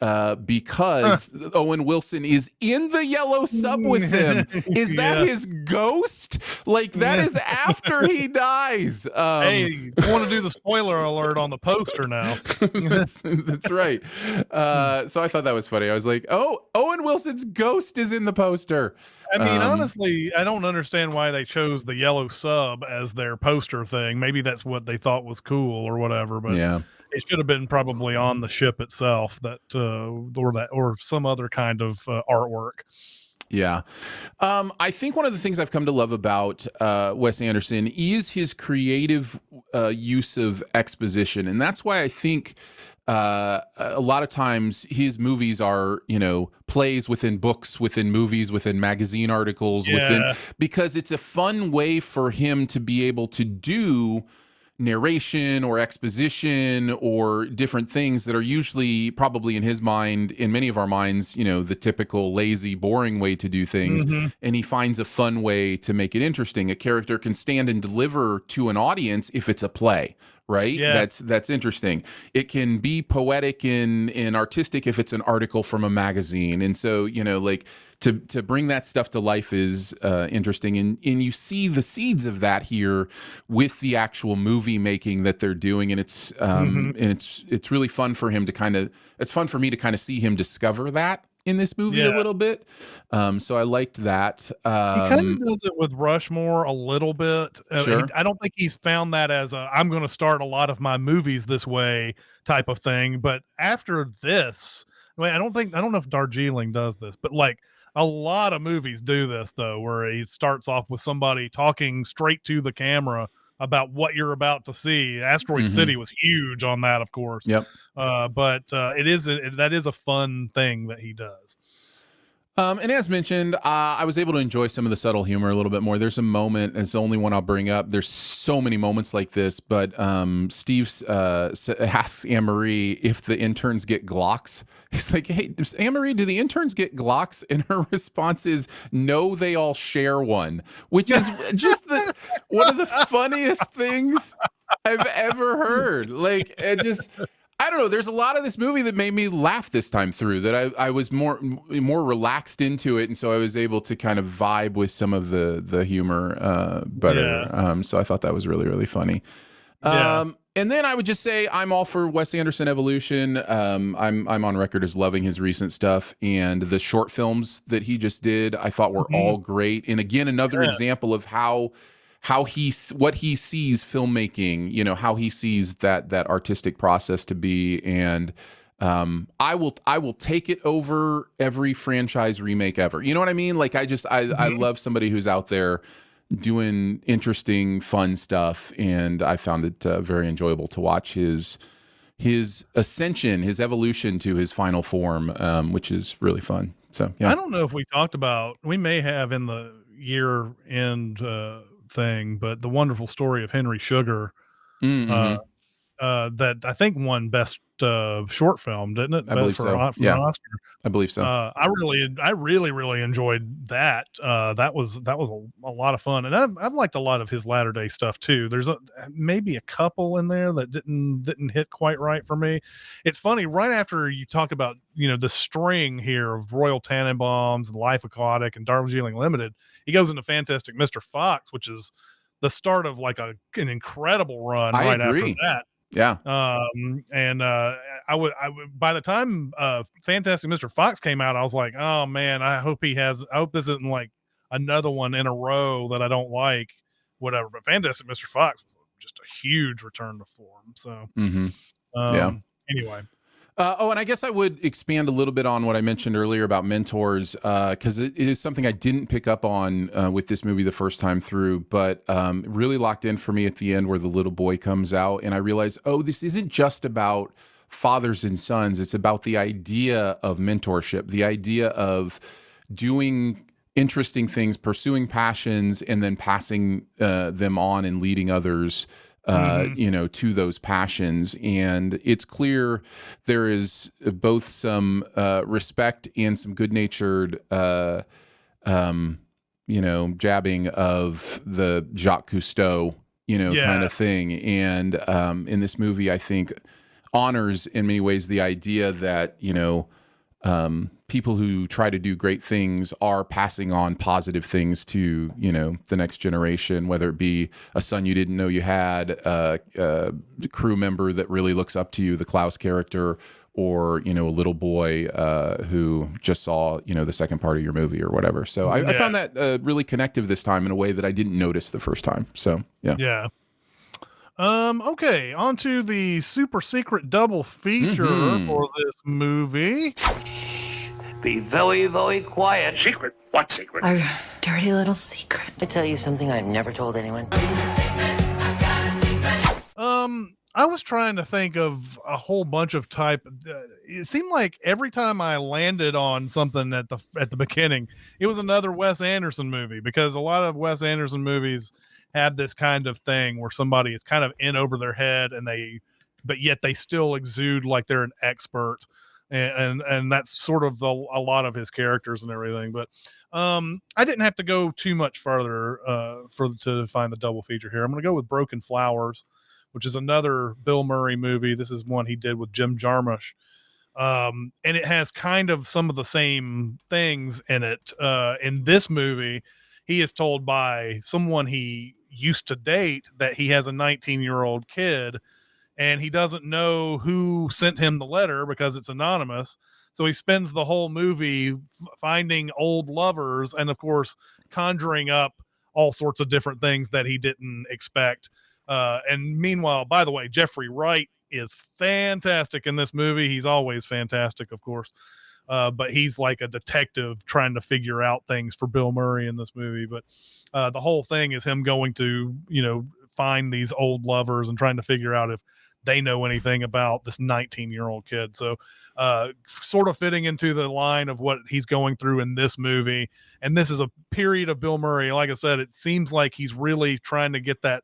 because Owen Wilson is in the yellow sub with him. Is that his ghost? Like, that is after he dies. Hey, you want to do the spoiler alert on the poster now. That's right. So I thought that was funny. I was like, oh, Owen Wilson's ghost is in the poster. I mean, honestly, I don't understand why they chose the yellow sub as their poster thing. Maybe that's what they thought was cool or whatever, but it should have been probably on the ship itself, or some other kind of artwork. Yeah. I think one of the things I've come to love about Wes Anderson is his creative use of exposition. And that's why I think a lot of times his movies are, plays within books, within movies, within magazine articles, because it's a fun way for him to be able to do narration or exposition or different things that are usually probably in his mind, in many of our minds, the typical lazy, boring way to do things. And he finds a fun way to make it interesting. A character can stand and deliver to an audience if it's a play, right? That's interesting. It can be poetic and artistic if it's an article from a magazine. And so, to bring that stuff to life is interesting. And you see the seeds of that here with the actual movie making that they're doing. And it's and it's really fun for him to it's fun for me to kind of see him discover that in this movie a little bit. So I liked that. He kind of does it with Rushmore a little bit. Sure. I don't think he's found that as I'm going to start a lot of my movies this way type of thing. But after this, I don't know if Darjeeling does this, but like a lot of movies do this though, where he starts off with somebody talking straight to the camera about what you're about to see. Asteroid City was huge on that, of course. Yep. But that is a fun thing that he does. And as mentioned, I was able to enjoy some of the subtle humor a little bit more. There's a moment, it's the only one I'll bring up. There's so many moments like this, but Steve asks Anne-Marie if the interns get Glocks. He's like, hey, Anne-Marie, do the interns get Glocks? And her response is, no, they all share one, which is just one of the funniest things I've ever heard. Like, it just... I don't know. There's a lot of this movie that made me laugh this time through, that I was more relaxed into it, and so I was able to kind of vibe with some of the humor better. Yeah. So I thought that was really, really funny. And then I would just say I'm all for Wes Anderson evolution. I'm on record as loving his recent stuff, and the short films that he just did I thought were all great. And again, another example of what he sees filmmaking, how he sees that artistic process to be. And I will take it over every franchise remake ever. You know what I mean? Like, I love somebody who's out there doing interesting, fun stuff. And I found it very enjoyable to watch his ascension, his evolution to his final form, which is really fun. So, yeah. I don't know if we may have in the year end thing, but The Wonderful Story of Henry Sugar, that I think won best short film, didn't it? I believe so. An Oscar. I believe so. I really enjoyed that. That was a lot of fun, and I've liked a lot of his latter day stuff too. There's maybe a couple in there that didn't hit quite right for me. It's funny, right after you talk about the string here of Royal Tenenbaums and Life Aquatic and Darjeeling Limited, he goes into Fantastic Mr. Fox, which is the start of like an incredible run. I agree. After that. Yeah. I would by the time Fantastic Mr. Fox came out, I was like, oh man, I hope this isn't like another one in a row that I don't like, whatever. But Fantastic Mr. Fox was just a huge return to form. So anyway. And I guess I would expand a little bit on what I mentioned earlier about mentors, because it is something I didn't pick up on with this movie the first time through, but really locked in for me at the end where the little boy comes out, and I realized, this isn't just about fathers and sons. It's about the idea of mentorship, the idea of doing interesting things, pursuing passions, and then passing them on and leading others to those passions. And it's clear there is both some respect and some good-natured jabbing of the Jacques Cousteau kind of thing. And in this movie, I think honors in many ways the idea that people who try to do great things are passing on positive things to, the next generation, whether it be a son you didn't know you had, a crew member that really looks up to you, the Klaus character, or, a little boy who just saw, the second part of your movie or whatever. So I found that really connective this time in a way that I didn't notice the first time. So, yeah. Yeah. Okay, on to the super secret double feature for this movie. Be very, very quiet. Secret? What secret? Our dirty little secret. I tell you something I've never told anyone. I was trying to think of a whole bunch of it seemed like every time I landed on something at the beginning, it was another Wes Anderson movie, because a lot of Wes Anderson movies have this kind of thing where somebody is kind of in over their head, but yet they still exude like they're an expert. And that's sort of a lot of his characters and everything. But I didn't have to go too much further to find the double feature here. I'm going to go with Broken Flowers, which is another Bill Murray movie. This is one he did with Jim Jarmusch. And it has kind of some of the same things in it. In this movie, he is told by someone he used to date that he has a 19-year-old kid, and he doesn't know who sent him the letter because it's anonymous. So he spends the whole movie finding old lovers and, of course, conjuring up all sorts of different things that he didn't expect. And meanwhile, by the way, Jeffrey Wright is fantastic in this movie. He's always fantastic, of course. But he's like a detective trying to figure out things for Bill Murray in this movie. But the whole thing is him going to, find these old lovers and trying to figure out if they know anything about this 19-year-old kid. So sort of fitting into the line of what he's going through in this movie. And this is a period of Bill Murray. Like I said, it seems like he's really trying to get that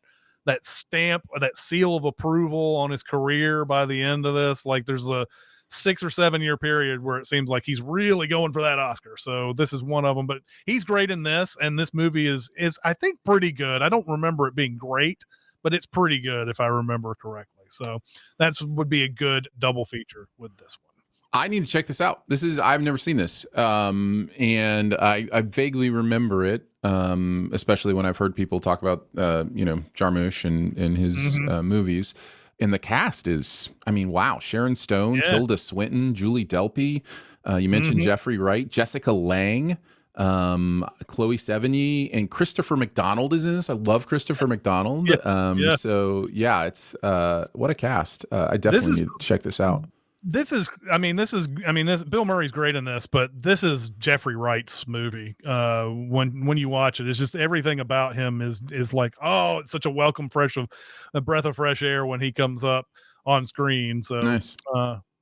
stamp, that seal of approval on his career by the end of this. Like there's a 6 or 7 year period where it seems like he's really going for that Oscar. So this is one of them, but he's great in this. And this movie is I think pretty good. I don't remember it being great, but it's pretty good if I remember correctly. So would be a good double feature with this one. I need to check this out. I've never seen this. And I vaguely remember it. Especially when I've heard people talk about, Jarmusch and his movies. And the cast is, wow. Sharon Stone, Tilda Swinton, Julie Delpy. You mentioned Jeffrey Wright, Jessica Lange, Chloe Sevigny, and Christopher McDonald is in this. I love Christopher McDonald. So yeah, it's what a cast. I definitely need to check this out. Bill Murray's great in this, but this is Jeffrey Wright's movie. When you watch it, it's just everything about him is like, oh, it's such a welcome a breath of fresh air when he comes up on screen. So nice.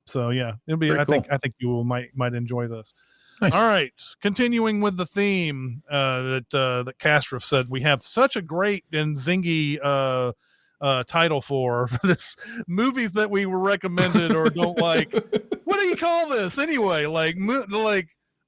So yeah, it'll be. Very cool. I think you might enjoy this. Nice. All right, continuing with the theme that Kastrov said, we have such a great and zingy title for this movies that we were recommended or don't like. What do you call this anyway?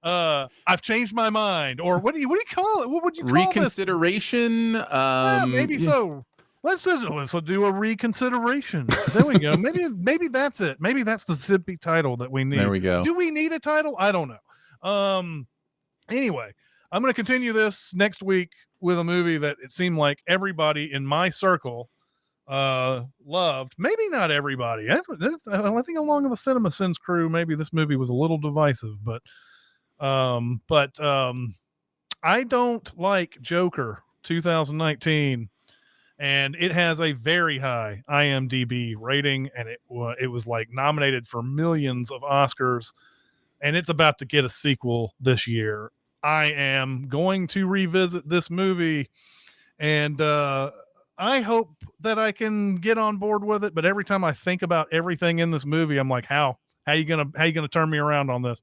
I've changed my mind, or what do you call it? What would you call reconsideration? This? Maybe so. Let's do a reconsideration. There we go. Maybe that's it. Maybe that's the zippy title that we need. There we go. Do we need a title? I don't know. Anyway, I'm going to continue this next week with a movie that it seemed like everybody in my circle loved. Maybe not everybody. I think along with the Cinemasins crew, maybe this movie was a little divisive, but I don't like Joker 2019, and it has a very high IMDb rating, and it was like nominated for millions of Oscars, and it's about to get a sequel this year. I am going to revisit this movie, and I hope that I can get on board with it. But every time I think about everything in this movie, I'm like, how you gonna turn me around on this?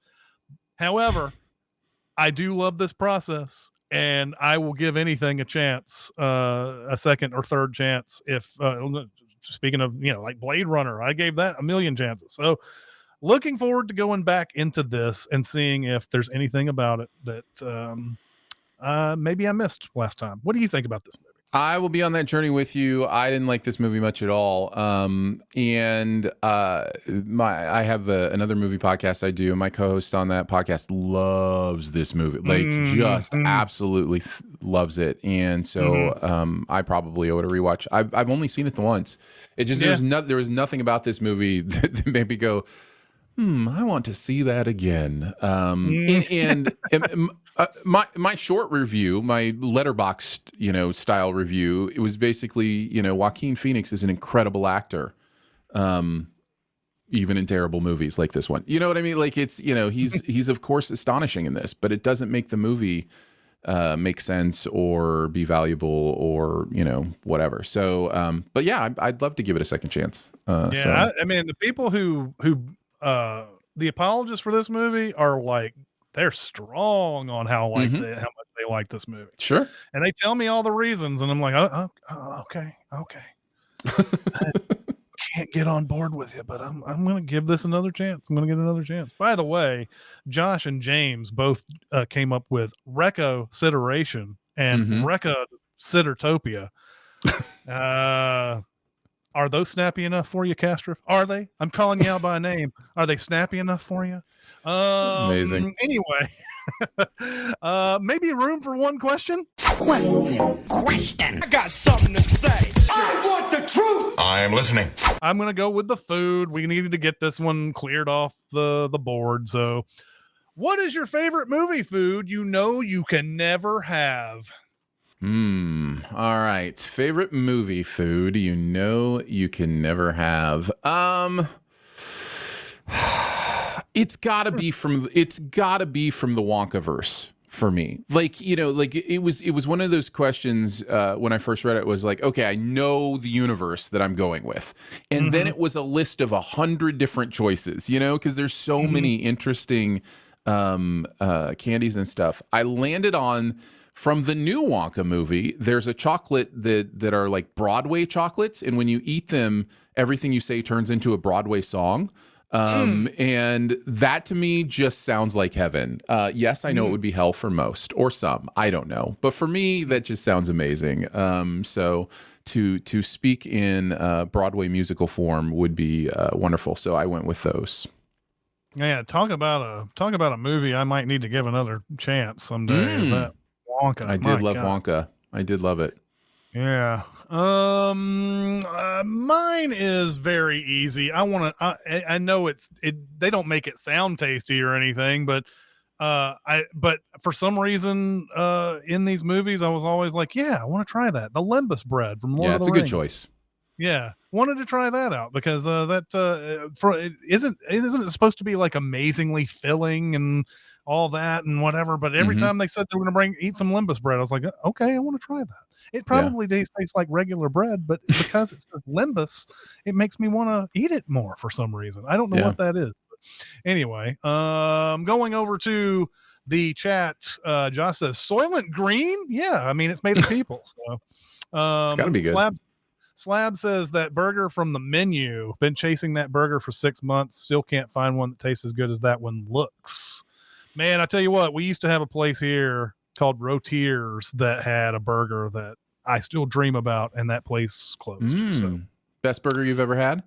However, I do love this process, and I will give anything a chance, a second or third chance. If speaking of, like Blade Runner, I gave that a million chances. So looking forward to going back into this and seeing if there's anything about it that maybe I missed last time. What do you think about this movie? I will be on that journey with you. I didn't like this movie much at all. And I have another movie podcast I do. My co-host on that podcast loves this movie, just absolutely loves it. And so I probably owe it a rewatch. I've only seen it once. It just there was nothing about this movie that made me go, I want to see that again. My short review, my letterboxed, style review, it was basically, Joaquin Phoenix is an incredible actor, even in terrible movies like this one. You know what I mean? Like it's, he's of course astonishing in this, but it doesn't make the movie make sense or be valuable or, whatever. So, but yeah, I'd love to give it a second chance. The people who the apologists for this movie are like, they're strong on how much they like this movie. Sure. And they tell me all the reasons, and I'm like, okay. I can't get on board with you, but I'm going to give this another chance. I'm going to get another chance. By the way, Josh and James both came up with Recotopia and Recotopia. Are those snappy enough for you, Kastrov? Are they? I'm calling you out by name. Are they snappy enough for you? Amazing. Anyway, maybe room for one question. Question. I got something to say. I want the truth. I am listening. I'm gonna go with the food. We needed to get this one cleared off the board. So, what is your favorite movie food you know you can never have? All right. Favorite movie food you know you can never have. It's gotta be from the Wonkaverse for me. Like, you know, like it was one of those questions when I first read it was like, okay, I know the universe that I'm going with. And then it was a list of 100 different choices, you know, because there's so many interesting candies and stuff. I landed on, from the new Wonka movie, there's a chocolate that are like Broadway chocolates, and when you eat them, everything you say turns into a Broadway song. And that to me just sounds like heaven. Yes, I know it would be hell for most or some, I don't know. But for me, that just sounds amazing. So to speak in Broadway musical form would be wonderful. So I went with those. Yeah, talk about a movie I might need to give another chance someday. Is that Wonka? I did love Wonka. I did love it. Yeah. Mine is very easy. I know they don't make it sound tasty or anything, but but for some reason in these movies I was always like, yeah, I want to try that. The Limbus bread from Lord of the Rings. Yeah, it's a good choice. Yeah, wanted to try that out because isn't it supposed to be like amazingly filling and all that and whatever, but every time they said they were going to eat some Limbus bread, I was like, okay, I want to try that. It probably tastes like regular bread, but because it says Limbus, it makes me want to eat it more for some reason. I don't know what that is. But anyway, going over to the chat, Josh says Soylent Green. Yeah, I mean it's made of people, so it's got to be good. Slab says that burger from the menu. Been chasing that burger for 6 months. Still can't find one that tastes as good as that one looks. Man, I tell you what, we used to have a place here called Rotiers that had a burger that I still dream about, and that place closed. So, best burger you've ever had?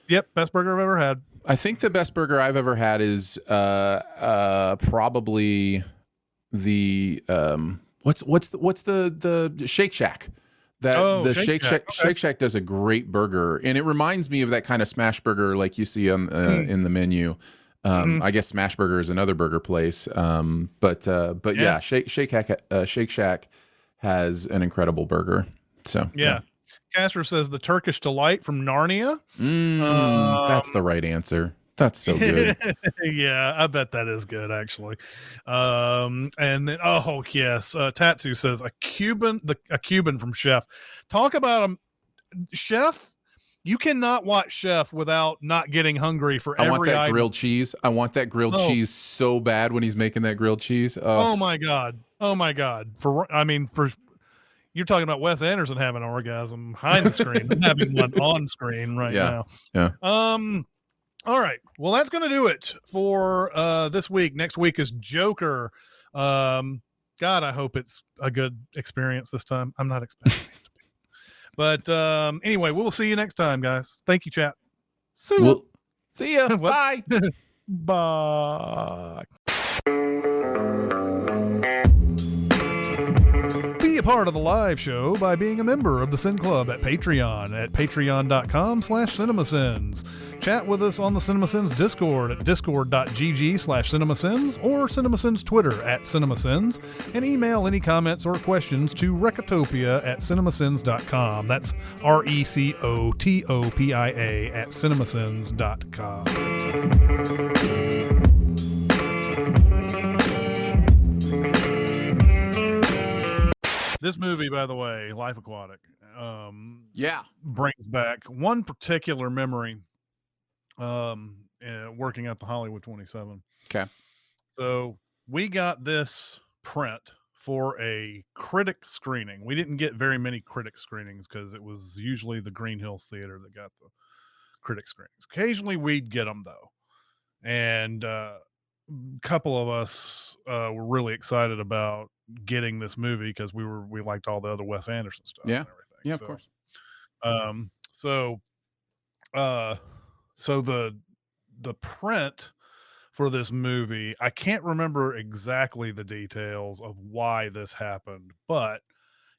Yep, best burger I've ever had. I think the best burger I've ever had is probably the what's the Shake Shack. Shake Shack does a great burger, and it reminds me of that kind of smash burger like you see on in the menu. I guess Smash Burger is another burger place, but yeah, Shake Shack has an incredible burger. So yeah. Casper says the Turkish Delight from Narnia. That's the right answer. That's so good. Yeah, I bet that is good actually. And then Tatsu says a Cuban from Chef. Talk about a Chef. You cannot watch Chef without not getting hungry for every I want that item. grilled cheese. I want that grilled cheese so bad when he's making that grilled cheese. Oh my God. For you're talking about Wes Anderson having an orgasm behind the screen. I'm having one on screen right now. Yeah. All right. Well, that's going to do it for this week. Next week is Joker. God, I hope it's a good experience this time. I'm not expecting it to be. But anyway, we'll see you next time, guys. Thank you, chat. See ya. Bye. Bye. Be a part of the live show by being a member of the Sin Club at Patreon at patreon.com/cinemasins. Chat with us on the Cinemasins Discord at discord.gg/cinemasins or Cinemasins Twitter at Cinemasins, and email any comments or questions to Recotopia at cinemasins.com. That's RECOTOPIA at cinemasins.com. This movie, by the way, Life Aquatic, brings back one particular memory working at the Hollywood 27. Okay. So we got this print for a critic screening. We didn't get very many critic screenings because it was usually the Green Hills Theater that got the critic screenings. Occasionally we'd get them, though. And a couple of us were really excited about getting this movie because we liked all the other Wes Anderson stuff and everything. Yeah, of course. So the print for this movie. I can't remember exactly the details of why this happened, but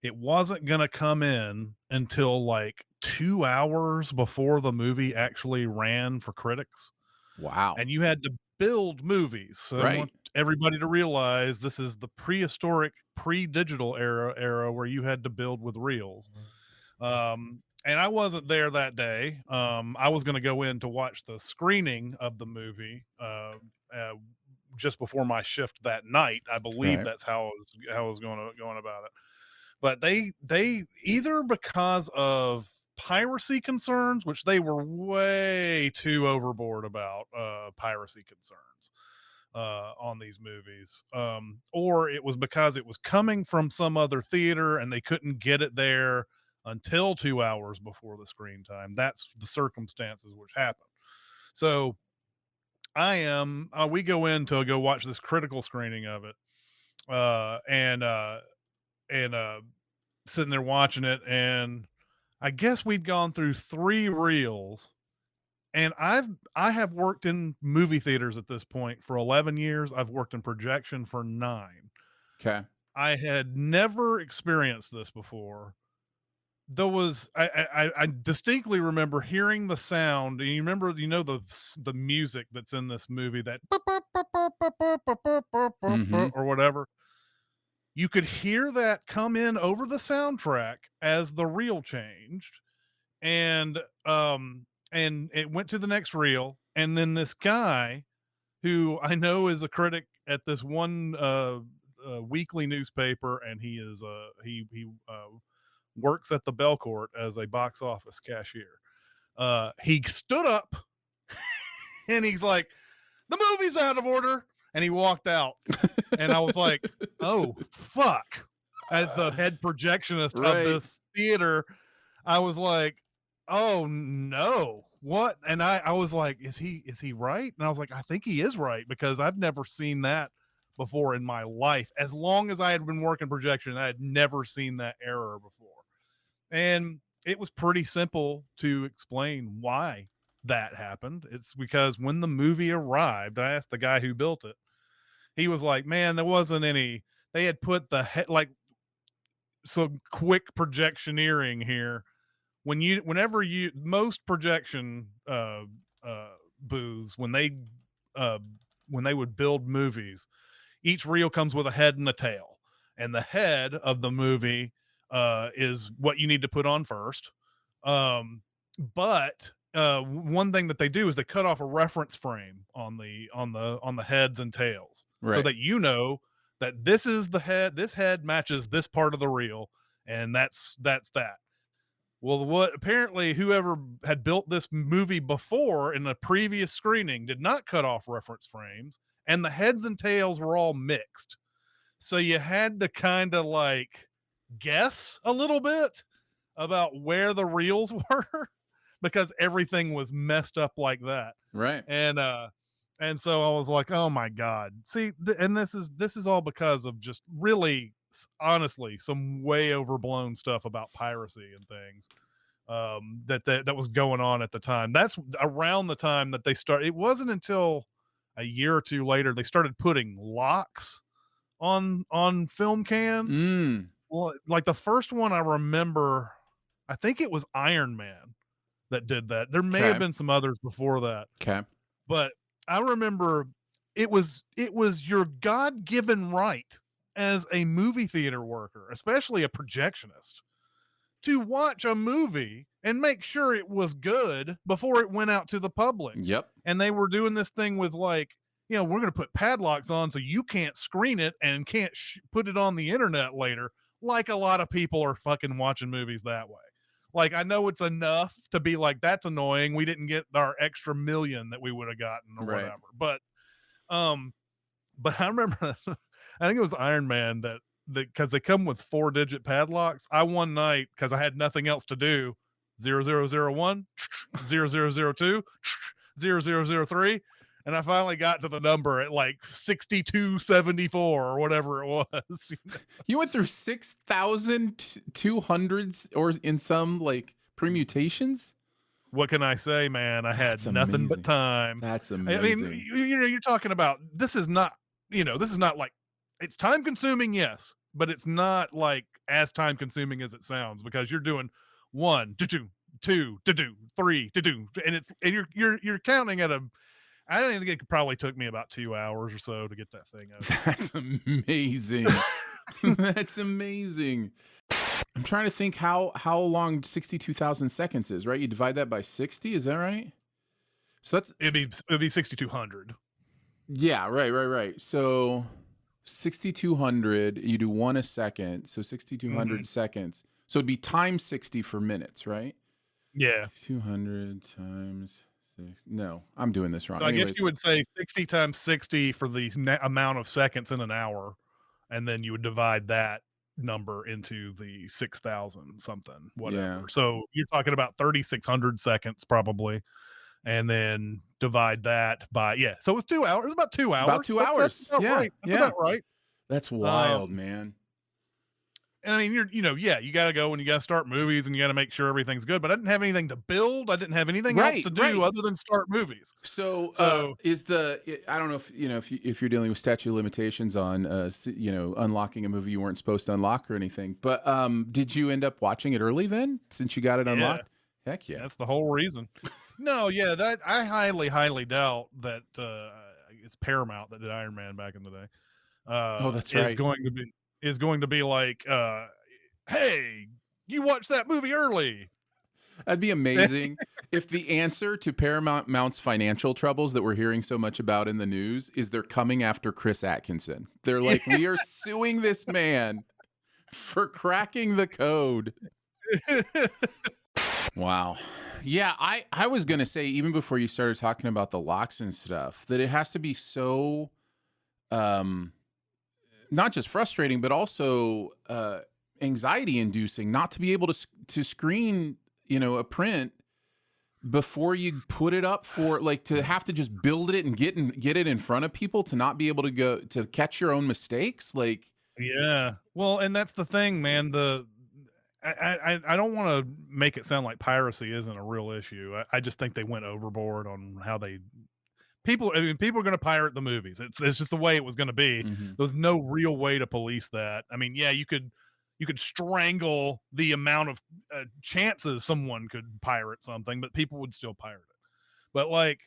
it wasn't going to come in until like 2 hours before the movie actually ran for critics. Wow. And you had to build movies. So I want everybody to realize this is the prehistoric, pre-digital era where you had to build with reels. And I wasn't there that day. I was going to go in to watch the screening of the movie just before my shift that night. I believe that's how I was going about it. But they either because of piracy concerns, which they were way too overboard about piracy concerns on these movies, or it was because it was coming from some other theater and they couldn't get it there until 2 hours before the screen time. That's the circumstances which happened. So we go in to go watch this critical screening of it, and sitting there watching it, and I guess we'd gone through 3 reels, and I have worked in movie theaters at this point for 11 years. I've worked in projection for 9. Okay. I had never experienced this before. There was I distinctly remember hearing the sound. And you remember, the music that's in this movie, that or whatever. You could hear that come in over the soundtrack as the reel changed, and it went to the next reel, and then this guy, who I know is a critic at this one weekly newspaper, and he is he works at the Belcourt as a box office cashier. He stood up and he's like, "The movie's out of order," and he walked out. And I was like, "Oh fuck!" As the head projectionist of this theater, I was like, "Oh no, what?" And I was like, "Is he right?" And I was like, "I think he is right, because I've never seen that before in my life. As long as I had been working projection, I had never seen that error before." And it was pretty simple to explain why that happened. It's because when the movie arrived, I asked the guy who built it. He was like, "Man, there wasn't any. They had put some quick projectioneering here. Whenever most projection booths, when they would build movies, each reel comes with a head and a tail, and the head of the movie is what you need to put on first. But one thing that they do is they cut off a reference frame on the heads and tails, so that that this is the head. This head matches this part of the reel, and that's that. Well, apparently whoever had built this movie before in a previous screening did not cut off reference frames, and the heads and tails were all mixed. So you had to kind of like guess a little bit about where the reels were, because everything was messed up like that. Right. And so I was like, "Oh my God." See, and this is all because of just really, honestly, some way overblown stuff about piracy and things that was going on at the time. That's around the time that they started. It wasn't until a year or two later they started putting locks on film cans. Well, like the first one I remember, I think it was Iron Man that did that. There may have been some others before that. Okay. But I remember it was your God-given right as a movie theater worker, especially a projectionist, to watch a movie and make sure it was good before it went out to the public. Yep. And they were doing this thing with like, we're going to put padlocks on so you can't screen it and can't put it on the internet later. Like a lot of people are fucking watching movies that way. Like, I know it's enough to be like, that's annoying. We didn't get our extra million that we would have gotten or whatever. But I remember, I think it was Iron Man that because they come with 4-digit padlocks. I one night, because I had nothing else to do, 0001, 0002, 0003. And I finally got to the number at like 6274 or whatever it was. You went through 6,200s or in some like permutations? what can I say, man? I had That's nothing but amazing. time. That's I mean, amazing. you're talking about this is not, like it's time consuming, yes, but it's not like as time consuming as it sounds because you're doing one to do, two to do, three to do, and you're counting at a. I think it probably took me about 2 hours or so to get that thing over. That's amazing. That's amazing. I'm trying to think how long 62,000 seconds is, right? You divide that by 60, is that right? So that's It'd be 6,200. yeah, right. So 6,200, you do 1 a second, so 6,200 seconds. So it'd be times 60 for minutes, right? Yeah. 200 times 6. No, I'm doing this wrong. So I guess you would say 60 times 60 for the amount of seconds in an hour, and then you would divide that number into the 6,000 something, whatever. Yeah. So you're talking about 3,600 seconds probably, and then divide that by So it was 2 hours. It was about 2 hours. About 2 hours. That's about Yeah, right. That's yeah. about right. That's wild, man. And I mean, you got to go and you got to start movies and you got to make sure everything's good. But I didn't have anything to build. I didn't have anything else to do other than start movies. So is I don't know if you're dealing with statute of limitations on unlocking a movie you weren't supposed to unlock or anything. But did you end up watching it early then, since you got it unlocked? Heck yeah, that's the whole reason. No, yeah, that I highly doubt that it's Paramount that did Iron Man back in the day. That's right. Is going to be like, hey, you watched that movie early. That'd be amazing if the answer to Paramount's financial troubles that we're hearing so much about in the news is they're coming after Chris Atkinson. They're like, we are suing this man for cracking the code. Wow. Yeah, I was going to say, even before you started talking about the locks and stuff, that it has to be so not just frustrating, but also anxiety inducing not to be able to screen, a print before you put it up for, like, to have to just build it and get it in front of people, to not be able to go to catch your own mistakes. Like, yeah, well, and that's the thing, man. I don't want to make it sound like piracy isn't a real issue. I just think they went overboard on how people are going to pirate the movies. It's just the way it was going to be. Mm-hmm. There's no real way to police that. I mean, yeah, you could strangle the amount of chances someone could pirate something, but people would still pirate it. But like,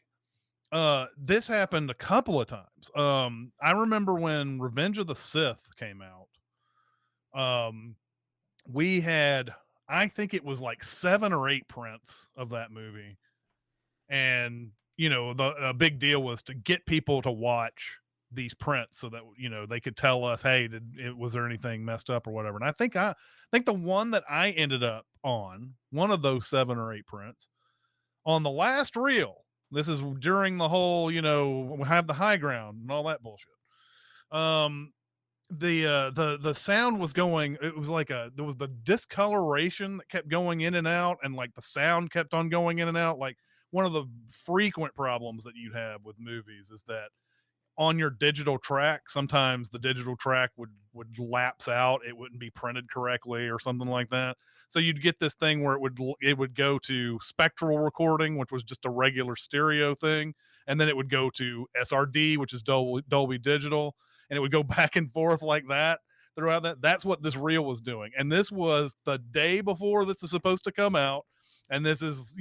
this happened a couple of times. I remember when Revenge of the Sith came out. We had, I think it was like 7 or 8 prints of that movie, and the big deal was to get people to watch these prints so that they could tell us, hey, was there anything messed up or whatever. And I think the one that I ended up on, one of those 7 or 8 prints, on the last reel, this is during the whole have the high ground and all that bullshit, the sound was going, it was like there was the discoloration that kept going in and out, and like the sound kept on going in and out. Like, one of the frequent problems that you'd have with movies is that on your digital track, sometimes the digital track would lapse out. It wouldn't be printed correctly or something like that. So you'd get this thing where it would go to spectral recording, which was just a regular stereo thing. And then it would go to SRD, which is Dolby Digital. And it would go back and forth like that throughout that. That's what this reel was doing. And this was the day before this is supposed to come out. And this is,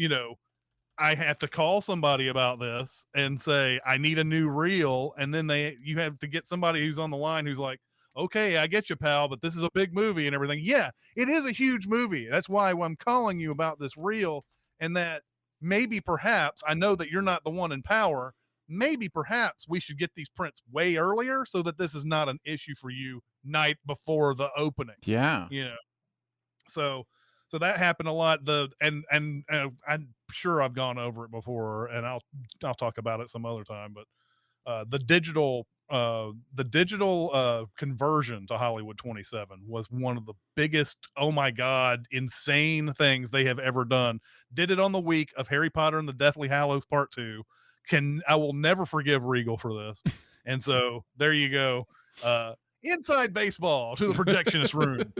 I have to call somebody about this and say, I need a new reel. And then you have to get somebody who's on the line who's like, okay, I get you, pal, but this is a big movie and everything. Yeah, it is a huge movie. That's why I'm calling you about this reel, and that maybe perhaps, I know that you're not the one in power, maybe perhaps we should get these prints way earlier so that this is not an issue for you night before the opening. Yeah. So that happened a lot. And I'm sure I've gone over it before, and I'll talk about it some other time. But the digital conversion to Hollywood 27 was one of the biggest, oh my God, insane things they have ever done. Did it on the week of Harry Potter and the Deathly Hallows Part 2. I will never forgive Regal for this. And so there you go. Inside baseball to the projectionist room.